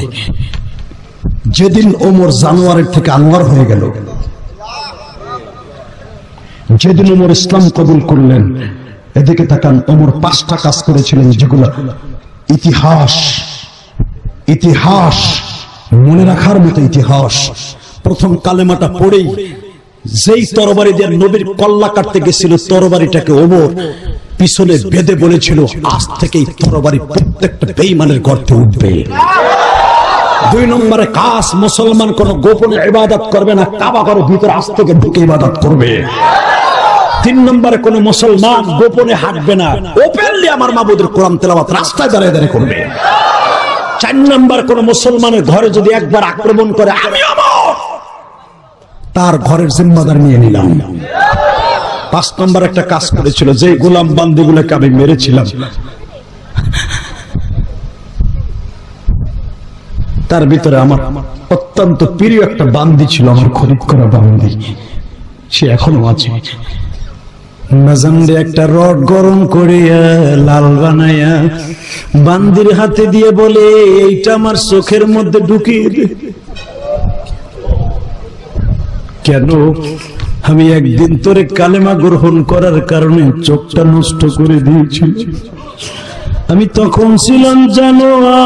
যেদিন ওমর জানোয়ারের থেকে আনোয়ার হয়ে গেল, যেদিন ওমর ইসলাম কবুল করলেন, এদিকে তাকান, ওমর 5টা কাজ করেছিলেন যেগুলো ইতিহাস, ইতিহাস মনে রাখার মতো ইতিহাস। প্রথম কালেমাটা পড়েই যেই তরবারি দিয়ে নবীর কল্লা কাটতে গেছিল, তরবারিটাকে ওমর পিছনে বেঁধে বলেছিল, আজ থেকে এই তরবারি প্রত্যেকটা বেঈমানের গর্তে উঠবে। 2 নম্বরে কাজ, মুসলমান কোন গোপনে ইবাদত করবে না, কাবা ঘরের ভিতরে আজ থেকে ঢুকে ইবাদত করবে। 3 নম্বরে কোন মুসলমান গোপনে হাঁটবে না, ওপেনলি আমার মাবুদের কোরআন তেলাওয়াত রাস্তায় দাঁড়িয়ে দাঁড়িয়ে করবে। 4 নম্বর, কোন মুসলমানের ঘরে যদি একবার আক্রমণ করে, আমি তার ঘরের জিম্মাদার নিয়ে নিলাম। 5 নম্বর একটা কাজ করেছিল, যে গোলাম বান্দিগুলোকে আমি মেরেছিলাম, তার ভিতরে আমার অত্যন্ত প্রিয় একটা বান্দি ছিল, আমার খরিদ করা বান্দি, সে এখনো আছে। মাজান্ডে একটা রড গরম করিয়া লাল বানাইয়া বান্দির হাতে দিয়ে বলে, এইটা আমার চোখের মধ্যে ঢুকিয়ে দে। কেন? আমি একদিন তোরে কালেমা গ্রহণ করার কারণে চোখটা নষ্ট করে দিয়েছি। আমি তখন ছিলাম জানোয়ার,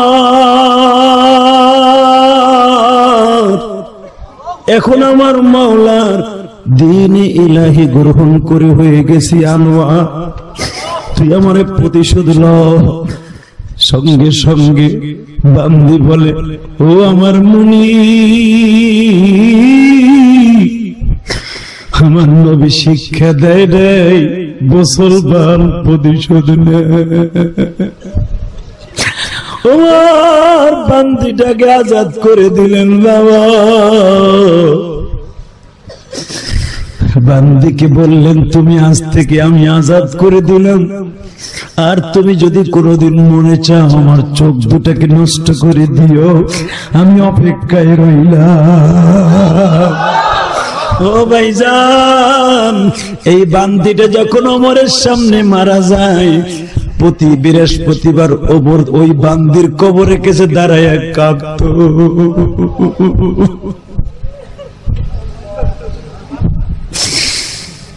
এখন আমার মাওলার দিন ইলাহি গ্রহণ করে হয়ে গেছি আনোয়ার। তুই আমারে প্রতিশোধ ল। সঙ্গে সঙ্গে বান্দি বলে, ও আমার মুনি, আমার নবী শিক্ষা দেয় রে, মুসলমান প্রতিশোধ নেয়। আমার বান্দিটাকে আজাদ করে দিলেন বাবা। বান্দিকে বললেন, তুমি আজ থেকে আমি আজাদ করে দিলাম, আর তুমি যদি কোনোদিন মনে চাও আমার চোখ দুটাকে নষ্ট করে দিও, আমি অপেক্ষায় রইলাম। ও ভাইজান, এই বান্দিটা যখন ওমরের সামনে মারা যায়, প্রতি বৃহস্পতিবার ওমর ওই বান্দির কবরে কাছে দাঁড়ায় কাঁদত।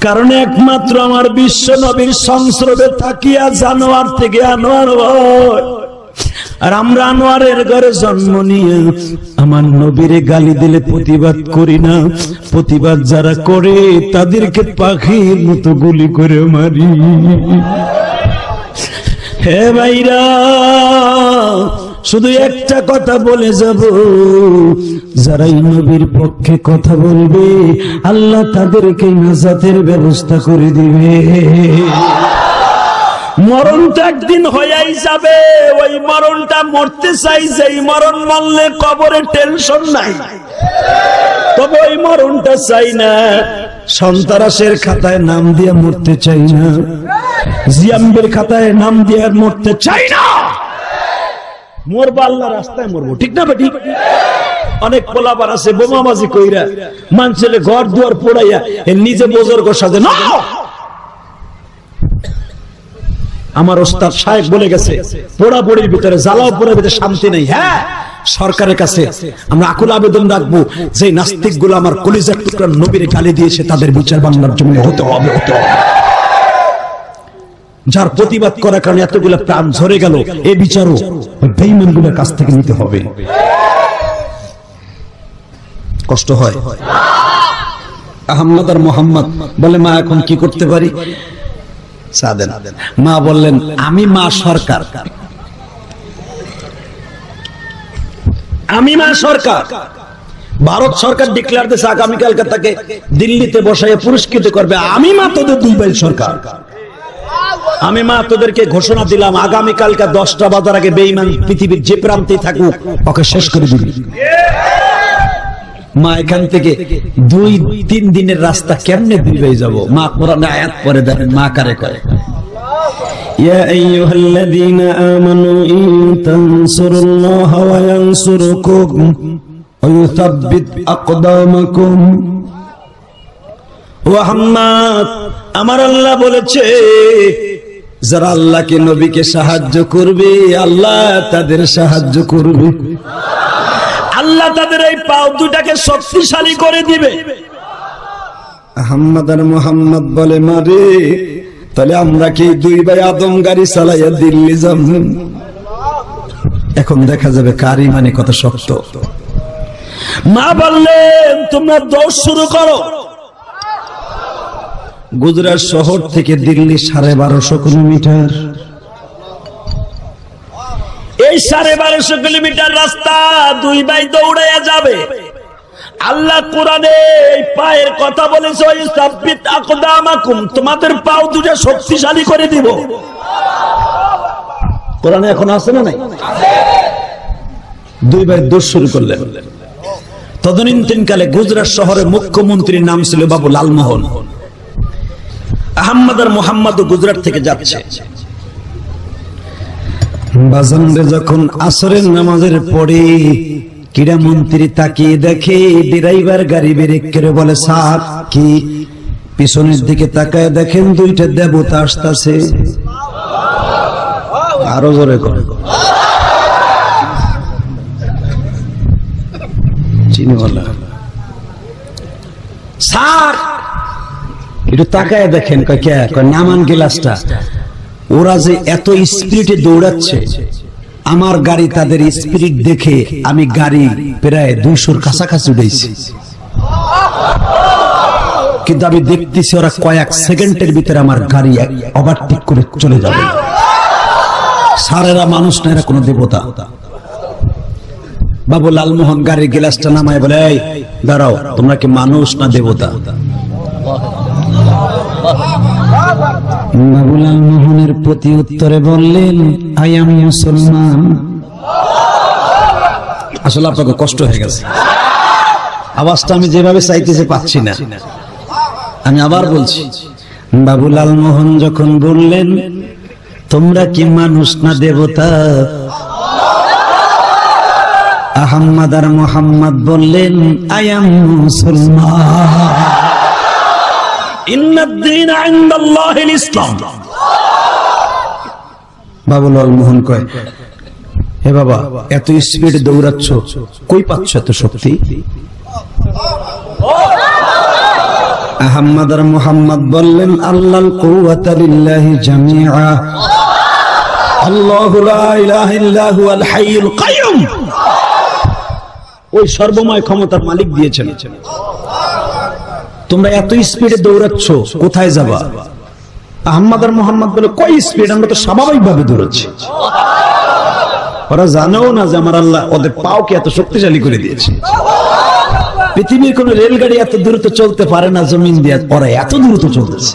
কারণ একমাত্র আমার বিশ্ব নবীর সংস্রবে থাকিয়া জানোয়ার থেকে আনোয়ার হয়। আর আমরা আনোয়ারের ঘরে জন্ম নিয়ে আমার নবীরে গালি দিলে প্রতিবাদ করি না, প্রতিবাদ যারা করে তাদেরকে পাখির মতো গুলি করে মারি। হে ভাইরা, শুধু একটা কথা বলে যাব, যারা এই নবীর পক্ষে কথা বলবে আল্লাহ তাদেরকে নাজাতের ব্যবস্থা করে দিবে। মরণটা একদিন হয়েই যাবে, ওই মরণটা মরতে চাই, যেই মরণ মরলে কবরে টেনশন নাই, তবে ওই মরণটা চাই না। সন্ত্রাসের খাতায় নাম দিয়ে মরতে চাই না, জিয়াম্বের খাতায় নাম দিয়ে মরতে চাই না। মরবো আল্লাহ রাস্তায় মরবো, ঠিক না বেটি? অনেক পোলাবার আছে বোমাবাজি কইরা মানুষের ঘর দুয়ার পোড়াইয়া নিজে বুজুর্গ সাজে না। আমার ওস্তাদ সাহেব বলে গেছে, পোড়াপড়ির ভিতরে জ্বালাও পোড়ার ভিতরে শান্তি নেই। হ্যাঁ, সরকারের কাছে আমরা আকুল আবেদন রাখবো, যে নাস্তিক গুলো আমার কলিজার টুকরা নবীর গালি দিয়েছে তাদের বিচার বাংলার জমিনে হতে হবে, হতে হবে। যার প্রতিবাদ করার কারণে এতগুলো প্রাণ ঝরে গেল, এই বিচারও বেঈমান গুলোর কাছ থেকে নিতে হবে। কষ্ট হয়। আহমদ আর মোহাম্মদ বলে, মা এখন কি করতে পারি? মা বললেন, আমি মা সরকার, আমি মা সরকার। ভারত সরকার ডিক্লেয়ার দিয়েছে আগামীকালকে তাকে দিল্লিতে বসাইয়া পুরস্কৃত করবে। আমি মা তোদের দুই ভাই সরকার, আমি মা তোদেরকে ঘোষণা দিলাম আগামীকালকে 10টা বাজার আগে বেঈমান পৃথিবীর যে প্রান্তে থাকুক ওকে শেষ করে দিবি। মা এখান থেকে 2-3 দিনের রাস্তা কেমনে দিবে যাব? মা কোরআনে আয়াত পড়ে দেন, মা কারে করে, ইয়া আইয়ুহাল্লাযীনা আমানু ইন তানসুরুল্লাহা ওয়া ইয়ানসুরকুম ওয়া ইউসাব্বিত আকদামাকুম। মুহাম্মদ, আমার আল্লাহ বলেছে, যারা আল্লাহকে নবীকে সাহায্য করবে আল্লাহ তাদের সাহায্য করবে, আল্লাহ তাদের এই পাও দুটাকে শক্তিশালী করে দিবে। আহমদ আর মোহাম্মদ বলে, মারে তাহলে আমরা কি দুই ভাই আদম গাড়ি চালাইয়া দিল্লি যাব? এখন দেখা যাবে কার ইমানে কত শক্ত। মা বললেন, তোমরা দৌড় শুরু করো। গুজরাট শহর থেকে দিল্লি 1250 কিলোমিটার। এই 1250 কিলোমিটার রাস্তা দুই ভাই দৌড়াইয়া যাবে। আল্লাহ কোরআনে এই পায়ের কথা বলেছে, ওই সাব্বিত আকদামাকুম, তোমাদের পাও দুটো শক্তিশালী করে দিব। কোরআনে এখন আছে না নাই? দুই ভাই দৌড় শুরু করলেন। তদনীন্তনকালে গুজরাট শহরের মুখ্যমন্ত্রীর নাম ছিল বাবু লালমোহন। আহমদ আর মোহাম্মদ গুজরাট থেকে যাচ্ছে। বাজারে যখন আসরের নামাজের পরে ক্রীড়ামন্ত্রী তাকিয়ে দেখে ড্রাইভার গাড়ি ব্রেক করে বলে, সাহেব কি? পিছনের দিকে তাকায় দেখেন দুইটা দেবতা আসতেছে। আরো জোরে করে, চিনিওয়ালা স্যার একটু তাকায় দেখেন। নামান গ্লাসটা। ওরা যে এত স্পিডে দৌড়াচ্ছে, আমার গাড়ি তাদের স্পিড দেখে আমি গাড়ি প্রায় 200-র কাছাকাছি উঠেছি, কিন্তু আমি দেখতেছি ওরা কয়েক সেকেন্ডের ভিতরে আমার গাড়ি ওভারটেক করে চলে যাবে। স্যারেরা মানুষ না, এরা কোনো দেবতা। বাবু লালমোহন গাড়ির গ্লাসটা নামায় বলে, এই দাঁড়াও, তোমরা কি মানুষ না দেবতা? বাবু লালমোহনের প্রতি উত্তরে বললেন, আই এম মুসলমান। আসলে আপনাকে কষ্ট হয়ে গেছে, আওয়াজটা আমি যেভাবে চাইতেছি পাচ্ছি না। আমি আবার বলছি, বাবু লালমোহন যখন বললেন, তোমরা কি মানুষ না দেবতা? আহমদ আর মোহাম্মদ বললেন, আই এম মুসলমান। ইন্নাদ-দীন ইনদাল্লাহিল ইসলাম। বাবু লালমোহন কয়, হে বাবা, এত স্পিড দৌড়াচ্ছ, কই পাচ্ছ এত শক্তি? আহমদ আর মোহাম্মদ বললেন, আল্লাহল কুওয়াতা লিল্লাহি জামিআ। আল্লাহু লা ইলাহা ইল্লা হুয়াল হাইয়ুল কাইয়ুম, ওই সর্বময় ক্ষমতার মালিক দিয়েছেন। তোমরা এত স্পিডে দৌড়াচ্ছ, কোথায় যাবা? আহমদ আর মোহাম্মদ বলে কই স্পিড, আমরা তো স্বাভাবিকভাবে দৌড়াচ্ছি। ওরা জানেও না যে আমার আল্লাহ ওদের পাওকে এত শক্তিশালী করে দিয়েছে। পৃথিবীর কোন রেলগাড়ি এত দ্রুত চলতে পারে না জমিন দিয়ে, ওরা এত দ্রুত চলতেছে।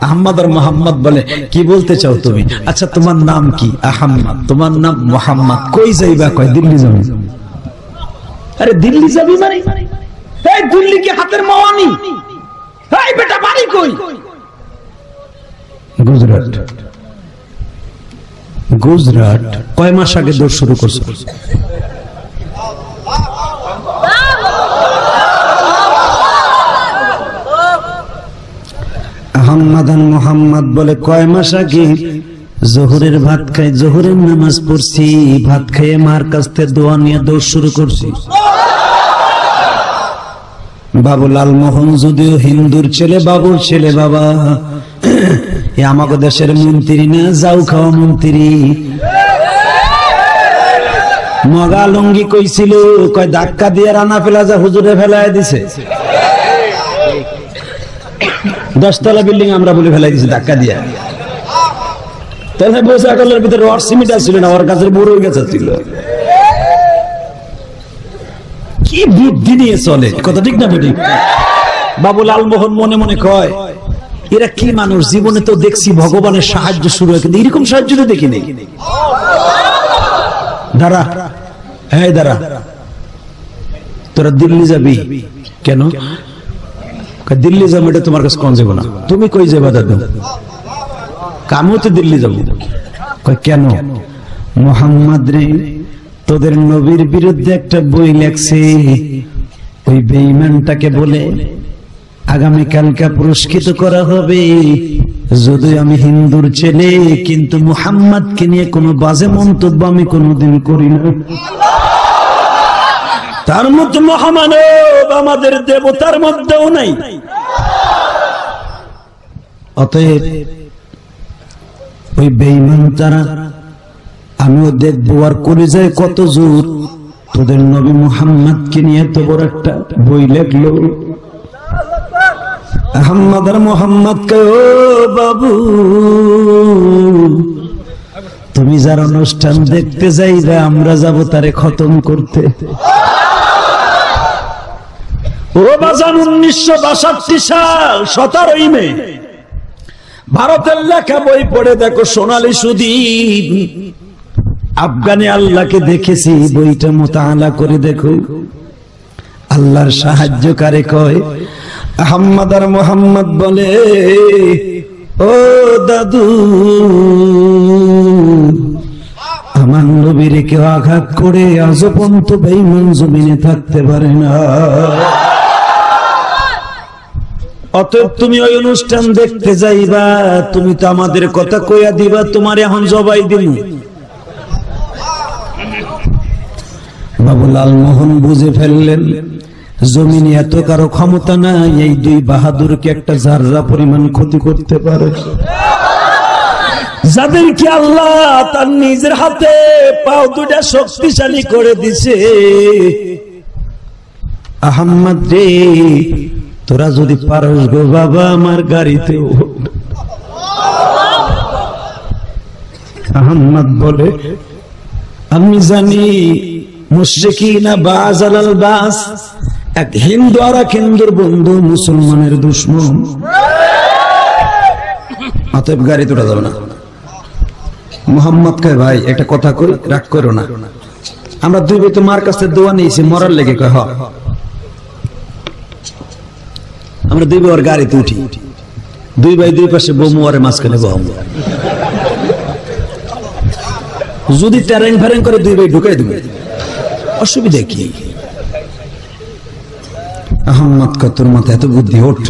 আহমদ আর মোহাম্মদ বলে কি বলতে চাও তুমি? আচ্ছা তোমার নাম কি? আহমদ। তোমার নাম মোহাম্মদ। কই যাইবা? কয় দিল্লি যাবি। আরে দিল্লি যাবি মানে? এই দিল্লি কি হাতের মাওয়ানি? এই বেটা বাড়ি কই? গুজরাট। গুজরাট। কয় মাস আগে দৌড় শুরু করছো? আহমদ আর মোহাম্মদ বলে কয় মাস আগে জোহরের ভাত খাই, জোহরের নামাজ পড়ছি, ভাত খেয়ে মার কাছ থেকে দোয়া নিয়ে দৌড় শুরু করছি। বাবু লালমোহন যদিও হিন্দুর ছেলে, বাবুর ছেলে, বাবা আমাকে দেশের মন্ত্রী না, যাও খাওয়া মন্ত্রী। মগা লঙ্গি কইছিল, কয় ধাক্কা দিয়ে রানা ফেলা যা হুজুরে ফেলাই দিছে। 10 তলা বিল্ডিং আমরা বলে ফেলাই দিছি ধাক্কা দিয়া। তাহলে বোঝা গেলের ভিতরে ওর সিমেন্ট ছিল না, ওর কাছে বড় গেছে ছিল। কি বুদ্ধি নিয়ে চলে, কথা ঠিক না বেটি? বাবু লালমোহন মনে মনে কয় এরা কি মানুষ, জীবনে তো দেখছি ভগবানের সাহায্য শুরু হয়, কিন্তু এরকম সাহায্য তো দেখিনি। দাঁড়া, হ্যাঁ দাঁড়া, তোরা দিল্লি যাবি কেন? দিল্লি যাবো, এটা তোমার কাছে কোন যাবো না। তুমি কই যাবা দাদু? আমিও তো দিল্লি যাবো। কেন? মোহাম্মদ রে, তোদের নবীর বিরুদ্ধে একটা বই লেখছে, ওই বেঈমানটাকে বলে আগামীকালকে পুরস্কৃত করা হবে। যদি আমি হিন্দুর ছেলে, কিন্তু মুহাম্মদকে নিয়ে কোনো বাজে মন্তব্য আমি কোনোদিন করি না। তার মতো মহামানব আমাদের দেবতার মধ্যেও নাই। অতএব ওই বেঈমান তারা, আমিও দেখবো আর করে যায় কত জোর। তোদের নবী মুহাম্মদকে নিয়ে এত বড় একটা বই লেখলো। আহমদ আর মোহাম্মদ কয়, ও বাবু, তুমি যার অনুষ্ঠান দেখতে যাইবে, আমরা যাব তারে খতম করতে। ও বাজান, 1962 সাল 17 মে ভারতের লেখা বই পড়ে দেখো, সোনালী সুদীপ আফগানে আল্লাহকে দেখেছি, বইটা মোতালা করে দেখো। আল্লাহর সাহায্য কারে কয়? আহমদ আর মোহাম্মদ বলে, ও দাদু, আমার নবীর কেউ আঘাত করে আজও পর্যন্ত বেঈমান জমিনে থাকতে পারে না। অতএব তুমি ওই অনুষ্ঠান দেখতে যাইবা, তুমি তো আমাদের কথা কইয়া দিবা, তোমার এখন জবাই দিন। বাবু লালমোহন বুঝে ফেললেন জমিনে এত কারো ক্ষমতা নাই এই দুই বাহাদুরকে একটা জাররা পরিমাণ ক্ষতি করতে পারে। যাদেরকে আল্লাহ তার নিজের হাতে পাও দুটা শক্তিশালী করে দিছে। আহমদ রে, তোরা যদি পারস গো বাবা, আমার গাড়িতে আহমদ বলে, আমি জানি মুশরিকিনা বাজালাল বাস, এক হিন্দু আর এক হিন্দুর বন্ধু, মুসলমানের দুশমন। অতএব গাড়ি তোরা যাবে না। মোহাম্মদ কয়, ভাই একটা কথা কই, রাগ করো না, আমরা দুই ভাই তো মার কাছে দোয়া নিয়েছি মরার লেগে। কয়, হ, আমরা দুই ভাই ওর গাড়িতে উঠি, দুই ভাই দুই পাশে বোমু, আর মাঝখানে বহম। যদি ট্যারেং ফ্যারেং করে দুই ভাই ঢুকাই দেবে, অসুবিধা কি? আহমদ কয়, তোর মাথায় এত বুদ্ধি, ওঠ।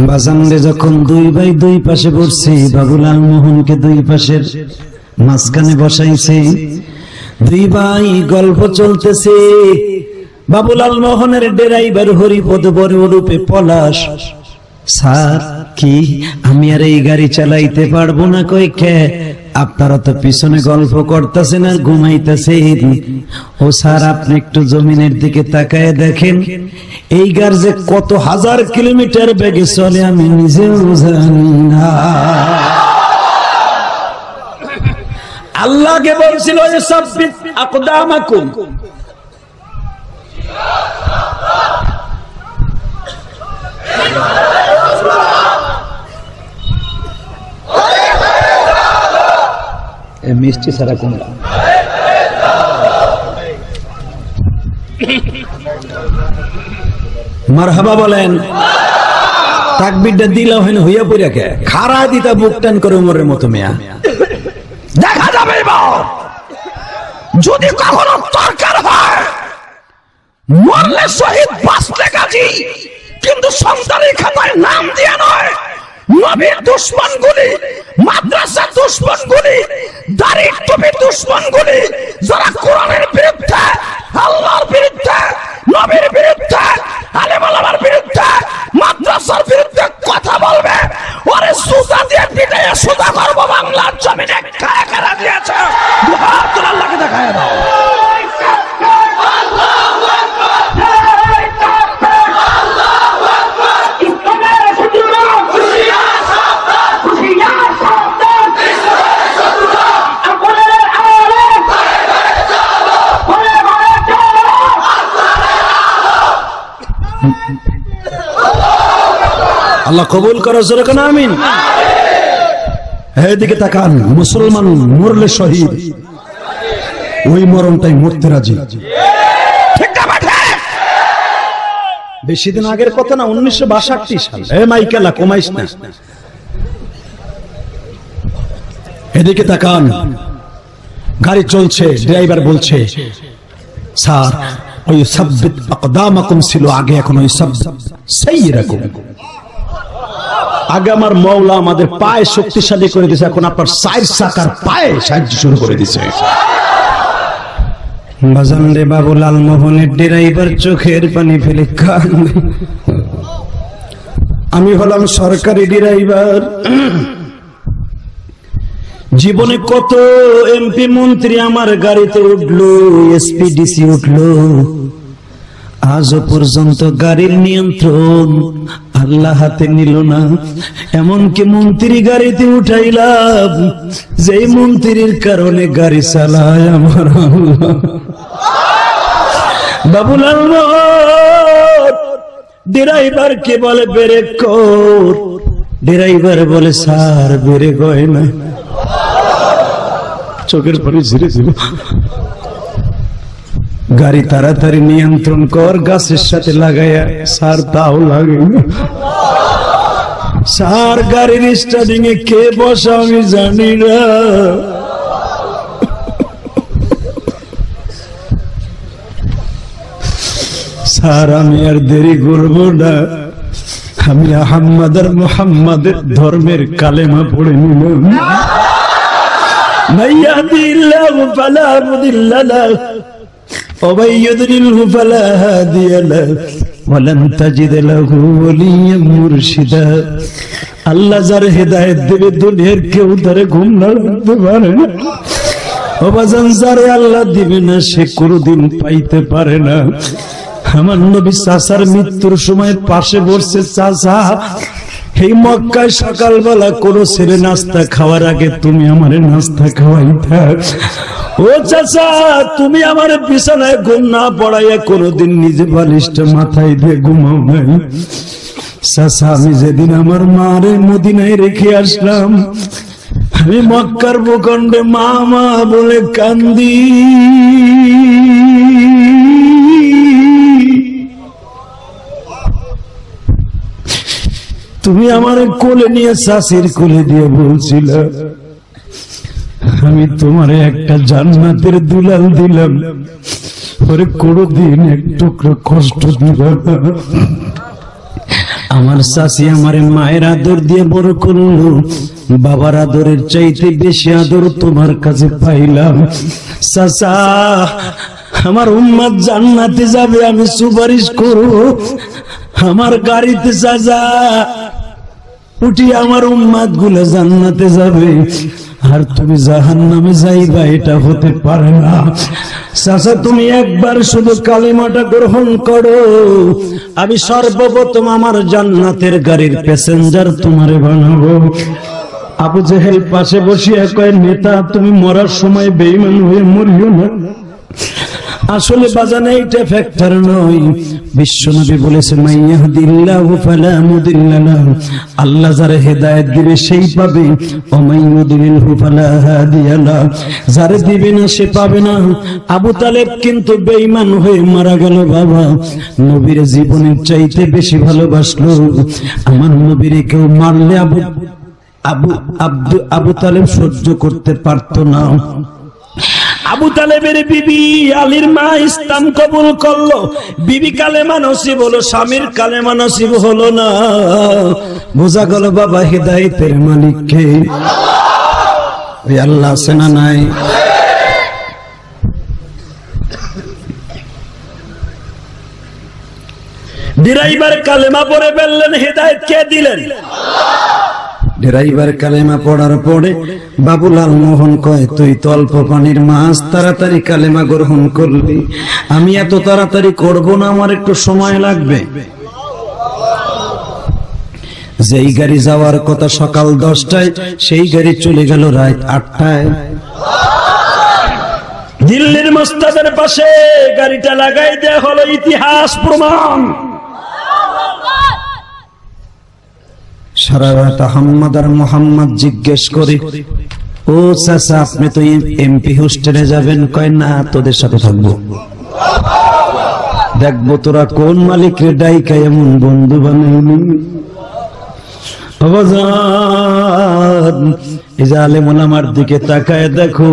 বাজানরে যখন দুই ভাই দুই পাশে বসছে, বাবু লালমোহনকে দুই পাশের মাঝখানে বসাইছে, দুই ভাই গল্প চলতেছে। বাবু লালমোহনের ড্রাইভার হরিপদ বড় রূপে পলাশ, স্যার কি আমি আর এই গাড়ি চালাইতে পারবো না? কই কে? আপনারা তো পিছনে গল্প করতেছেন আর ঘুমাইতেছেন। ও স্যার আপনি একটু জমিনের দিকে তাকায় দেখেন, এই গাড়ি যে কত হাজার কিলোমিটার বেগে চলে আমি নিজেও জানি না। আল্লাহকে বলছিল যে সাব্বিত আকদামাকুম, মিষ্টি সারা কোনটা মারহাবা বলেন। তাকবীরটা দিলা হইন হইয়া পড়িয়া কে খাড়া দিতা বুক টান করে উমরের মতো মেয়া দেখা যাবে এবার যদি কখনো দরকার হয় মরলে শহীদ বাঁচলে গাজী, কিন্তু সন্তানের খাতায় নাম দিয়ে নয়। নবীর দুশমনগুলি, মাদ্রাসার দুশমনগুলি, দাড়ি টুপি দুশমনগুলি যারা কোরআনের বিরুদ্ধে, আল্লাহর বিরুদ্ধে, নবীর বিরুদ্ধে, আলেম ওলামার বিরুদ্ধে, মাদ্রাসার বিরুদ্ধে কথা বলবে, ওরে সুজা দিয়ে পিটাইয়া সুজা করবো বাংলার জমিনে। কারা কারা দিয়েছে হাত তোলা আল্লাহকে দেখায় দাও। আল্লাহ কবুল করো, জোরে কেন আমিন। এদিকে তাকান, মুসলমান মরলে শহীদ, ওই মরণটাই মরতে রাজি। বেশি দিন আগের কথা না, 1962 সাল। মাইকেলা কমাইস না। এদিকে তাকান, গাড়ি চলছে, ড্রাইভার বলছে স্যার ওই সাব্বিত আকদামাকুম ছিল আগে, এখন ওই সাব্বিত সাইয়্যিরাকুম। আগে আমার মওলা আমাদের পায়ে শক্তিশালী করে দিয়েছে, এখন আপনার 4 চাকার পায়ে সাহায্য শুরু করে দিয়েছে। বাজান রে বাবু লালমোহনের ড্রাইভার চোখের পানি ফেলে কাঁদে। আমি হলাম সরকারি ড্রাইভার, জীবনে কত এমপি মন্ত্রী আমার গাড়িতে উঠলো, এসপিডিসি উঠলো, আজও পর্যন্ত গাড়ির নিয়ন্ত্রণ আল্লাহ হাতে নিল না। এমনকি মন্ত্রী গাড়িতে উঠাইলাম, যেই মন্ত্রীর কারণে গাড়ি চালায় আমার আল্লাহ। বাবুলাল ড্রাইভার কে বলে ব্রেক কর, ড্রাইভার বলে স্যার ব্রেক হয় না। চোখের পরে ঝিরে ঝিরে গাড়ি তাড়াতাড়ি নিয়ন্ত্রণ কর, গাছের সাথে লাগাইয়া, স্যার তাও লাগে না। স্যার গাড়ির স্টার্টিং এ কে বসা আমি জানি না। স্যার আমি আর দেরি করবো না, আমি আহমদ আর মুহাম্মাদের ধর্মের কালেমা পড়ে নিলাম। মাইয়াদিল্লাহু ফালা মুদিল্লা লাহু ومن يضلله فلا هادي له ولن تجد له وليا مرشدا। আল্লাহ যার হেদায়েত দেবে দুনিয়ার কেউ তারে ঘুম নাড়াতে পারে না। ও বাজান যারে আল্লাহ দিবে না সে কোনোদিন পাইতে পারে না। আমার নবী চাচার মৃত্যুর সময় পাশে বসছে, চাচা এই মক্কায় সকালবেলা কোন ছেলে নাস্তা খাওয়ার আগে তুমি আমারে নাস্তা খাওয়াইতা। ও চাচা তুমি আমার বিছানায় ঘুম না পড়াইয়া কোনদিন নিজে বালিশটা মাথায় দিয়ে ঘুমাও নাই। চাচা আমি যেদিন আমার মারে মদিনায় রেখে আসলাম, আমি মক্কার ভূখণ্ডে মা মা বলে কান্দি। তুমি আমার কোলে নিয়ে চাষির কোলে দিয়ে বলছিল আমি তোমার একটা জান্নাতের দুলাল দিলাম, পরে কোনদিন এক টুকরো কষ্ট দিবা না। আমার চাষি আমার মায়ের আদর দিয়ে বড় করলো, বাবার আদরের চাইতে বেশি আদর তোমার কাছে পাইলাম। চাচা আমার উম্মত জান্নাতে যাবে, আমি সুপারিশ করব। আমার গাড়িতে চাচা উঠি আমার উম্মাত গুলো জান্নাতে যাবে আর তুমি জাহান্নামে যাইবা, এটা হতে পারে না। চাচা তুমি একবার শুধু কালিমাটা গ্রহণ করো, আমি সর্বপ্রথম আমার জান্নাতের গাড়ির প্যাসেঞ্জার তোমারে বানাবো। আবু জেহেল পাশে বসিয়া কয়, নেতা তুমি মরার সময় বেঈমান হয়ে মরিও না। আসলে বাজানে এটা ফ্যাক্টর নয়। বিশ্বনবী বলেছে, মাইয়াহদিল্লাহু ফালা মুদিল্লা লাহু, আল্লাহ যারে হেদায়েত দিবে সেই পাবে, ওয়া মাইয়ুদ্লিলহু ফালা হাদিয়া লাহু, যারে দিবে না সে পাবে না। আবু তালেব কিন্তু বেঈমান হয়ে মারা গেল বাবা, নবীর জীবনের চাইতে বেশি ভালোবাসলো। আমার নবীরে কেউ মারলে আবু তালেব সহ্য করতে পারতো না। আবু তালেবের বিবি আলীর মা ইসলাম কবুল করলো, বিবি কালেমা নসিব হলো, স্বামীর কালেমা নসিব হলো না। বোঝা গেল বাবা হিদায়াতের মালিক কে? ওই আল্লাহ আছে না নাই? ড্রাইভার কালেমা পড়ে ফেললেন, হিদায়াত কে দিলেন? ড্রাইভার কালেমা পড়ার পরে বাবুলাল মোহন কয়, তুই তো অল্প পানির মাছ, তাড়াতাড়ি কালেমা গ্রহণ করলি, আমি এত তাড়াতাড়ি করব না, আমার একটু সময় লাগবে। যেই গাড়ি যাওয়ার কথা সকাল 10টায়, সেই গাড়ি চলে গেল রাত 8টায়। দিল্লির মসজিদের পাশে গাড়িটা লাগাই দেয়া হলো, ইতিহাস প্রমাণ। সারা রাত আহম্মদ আর মোহাম্মদ জিজ্ঞেস করে, ও চাচা আপনি তো এমপি হোস্টেলে যাবেন? কয় না, তোদের সাথে থাকবো, দেখবো তোরা কোন মালিকের ডাইকা এমন বন্ধু বানাইনি। এই যে আলেম ওলামার দিকে তাকায় দেখো,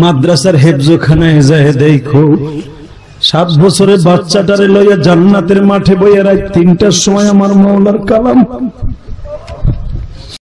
মাদ্রাসার হেফজখানায় যায় দেখো, 7 বছরের বাচ্চাটারে লইয়া জান্নাতের মাঠে বইয়া রাত 3টার সময় আমার মাওলার কালাম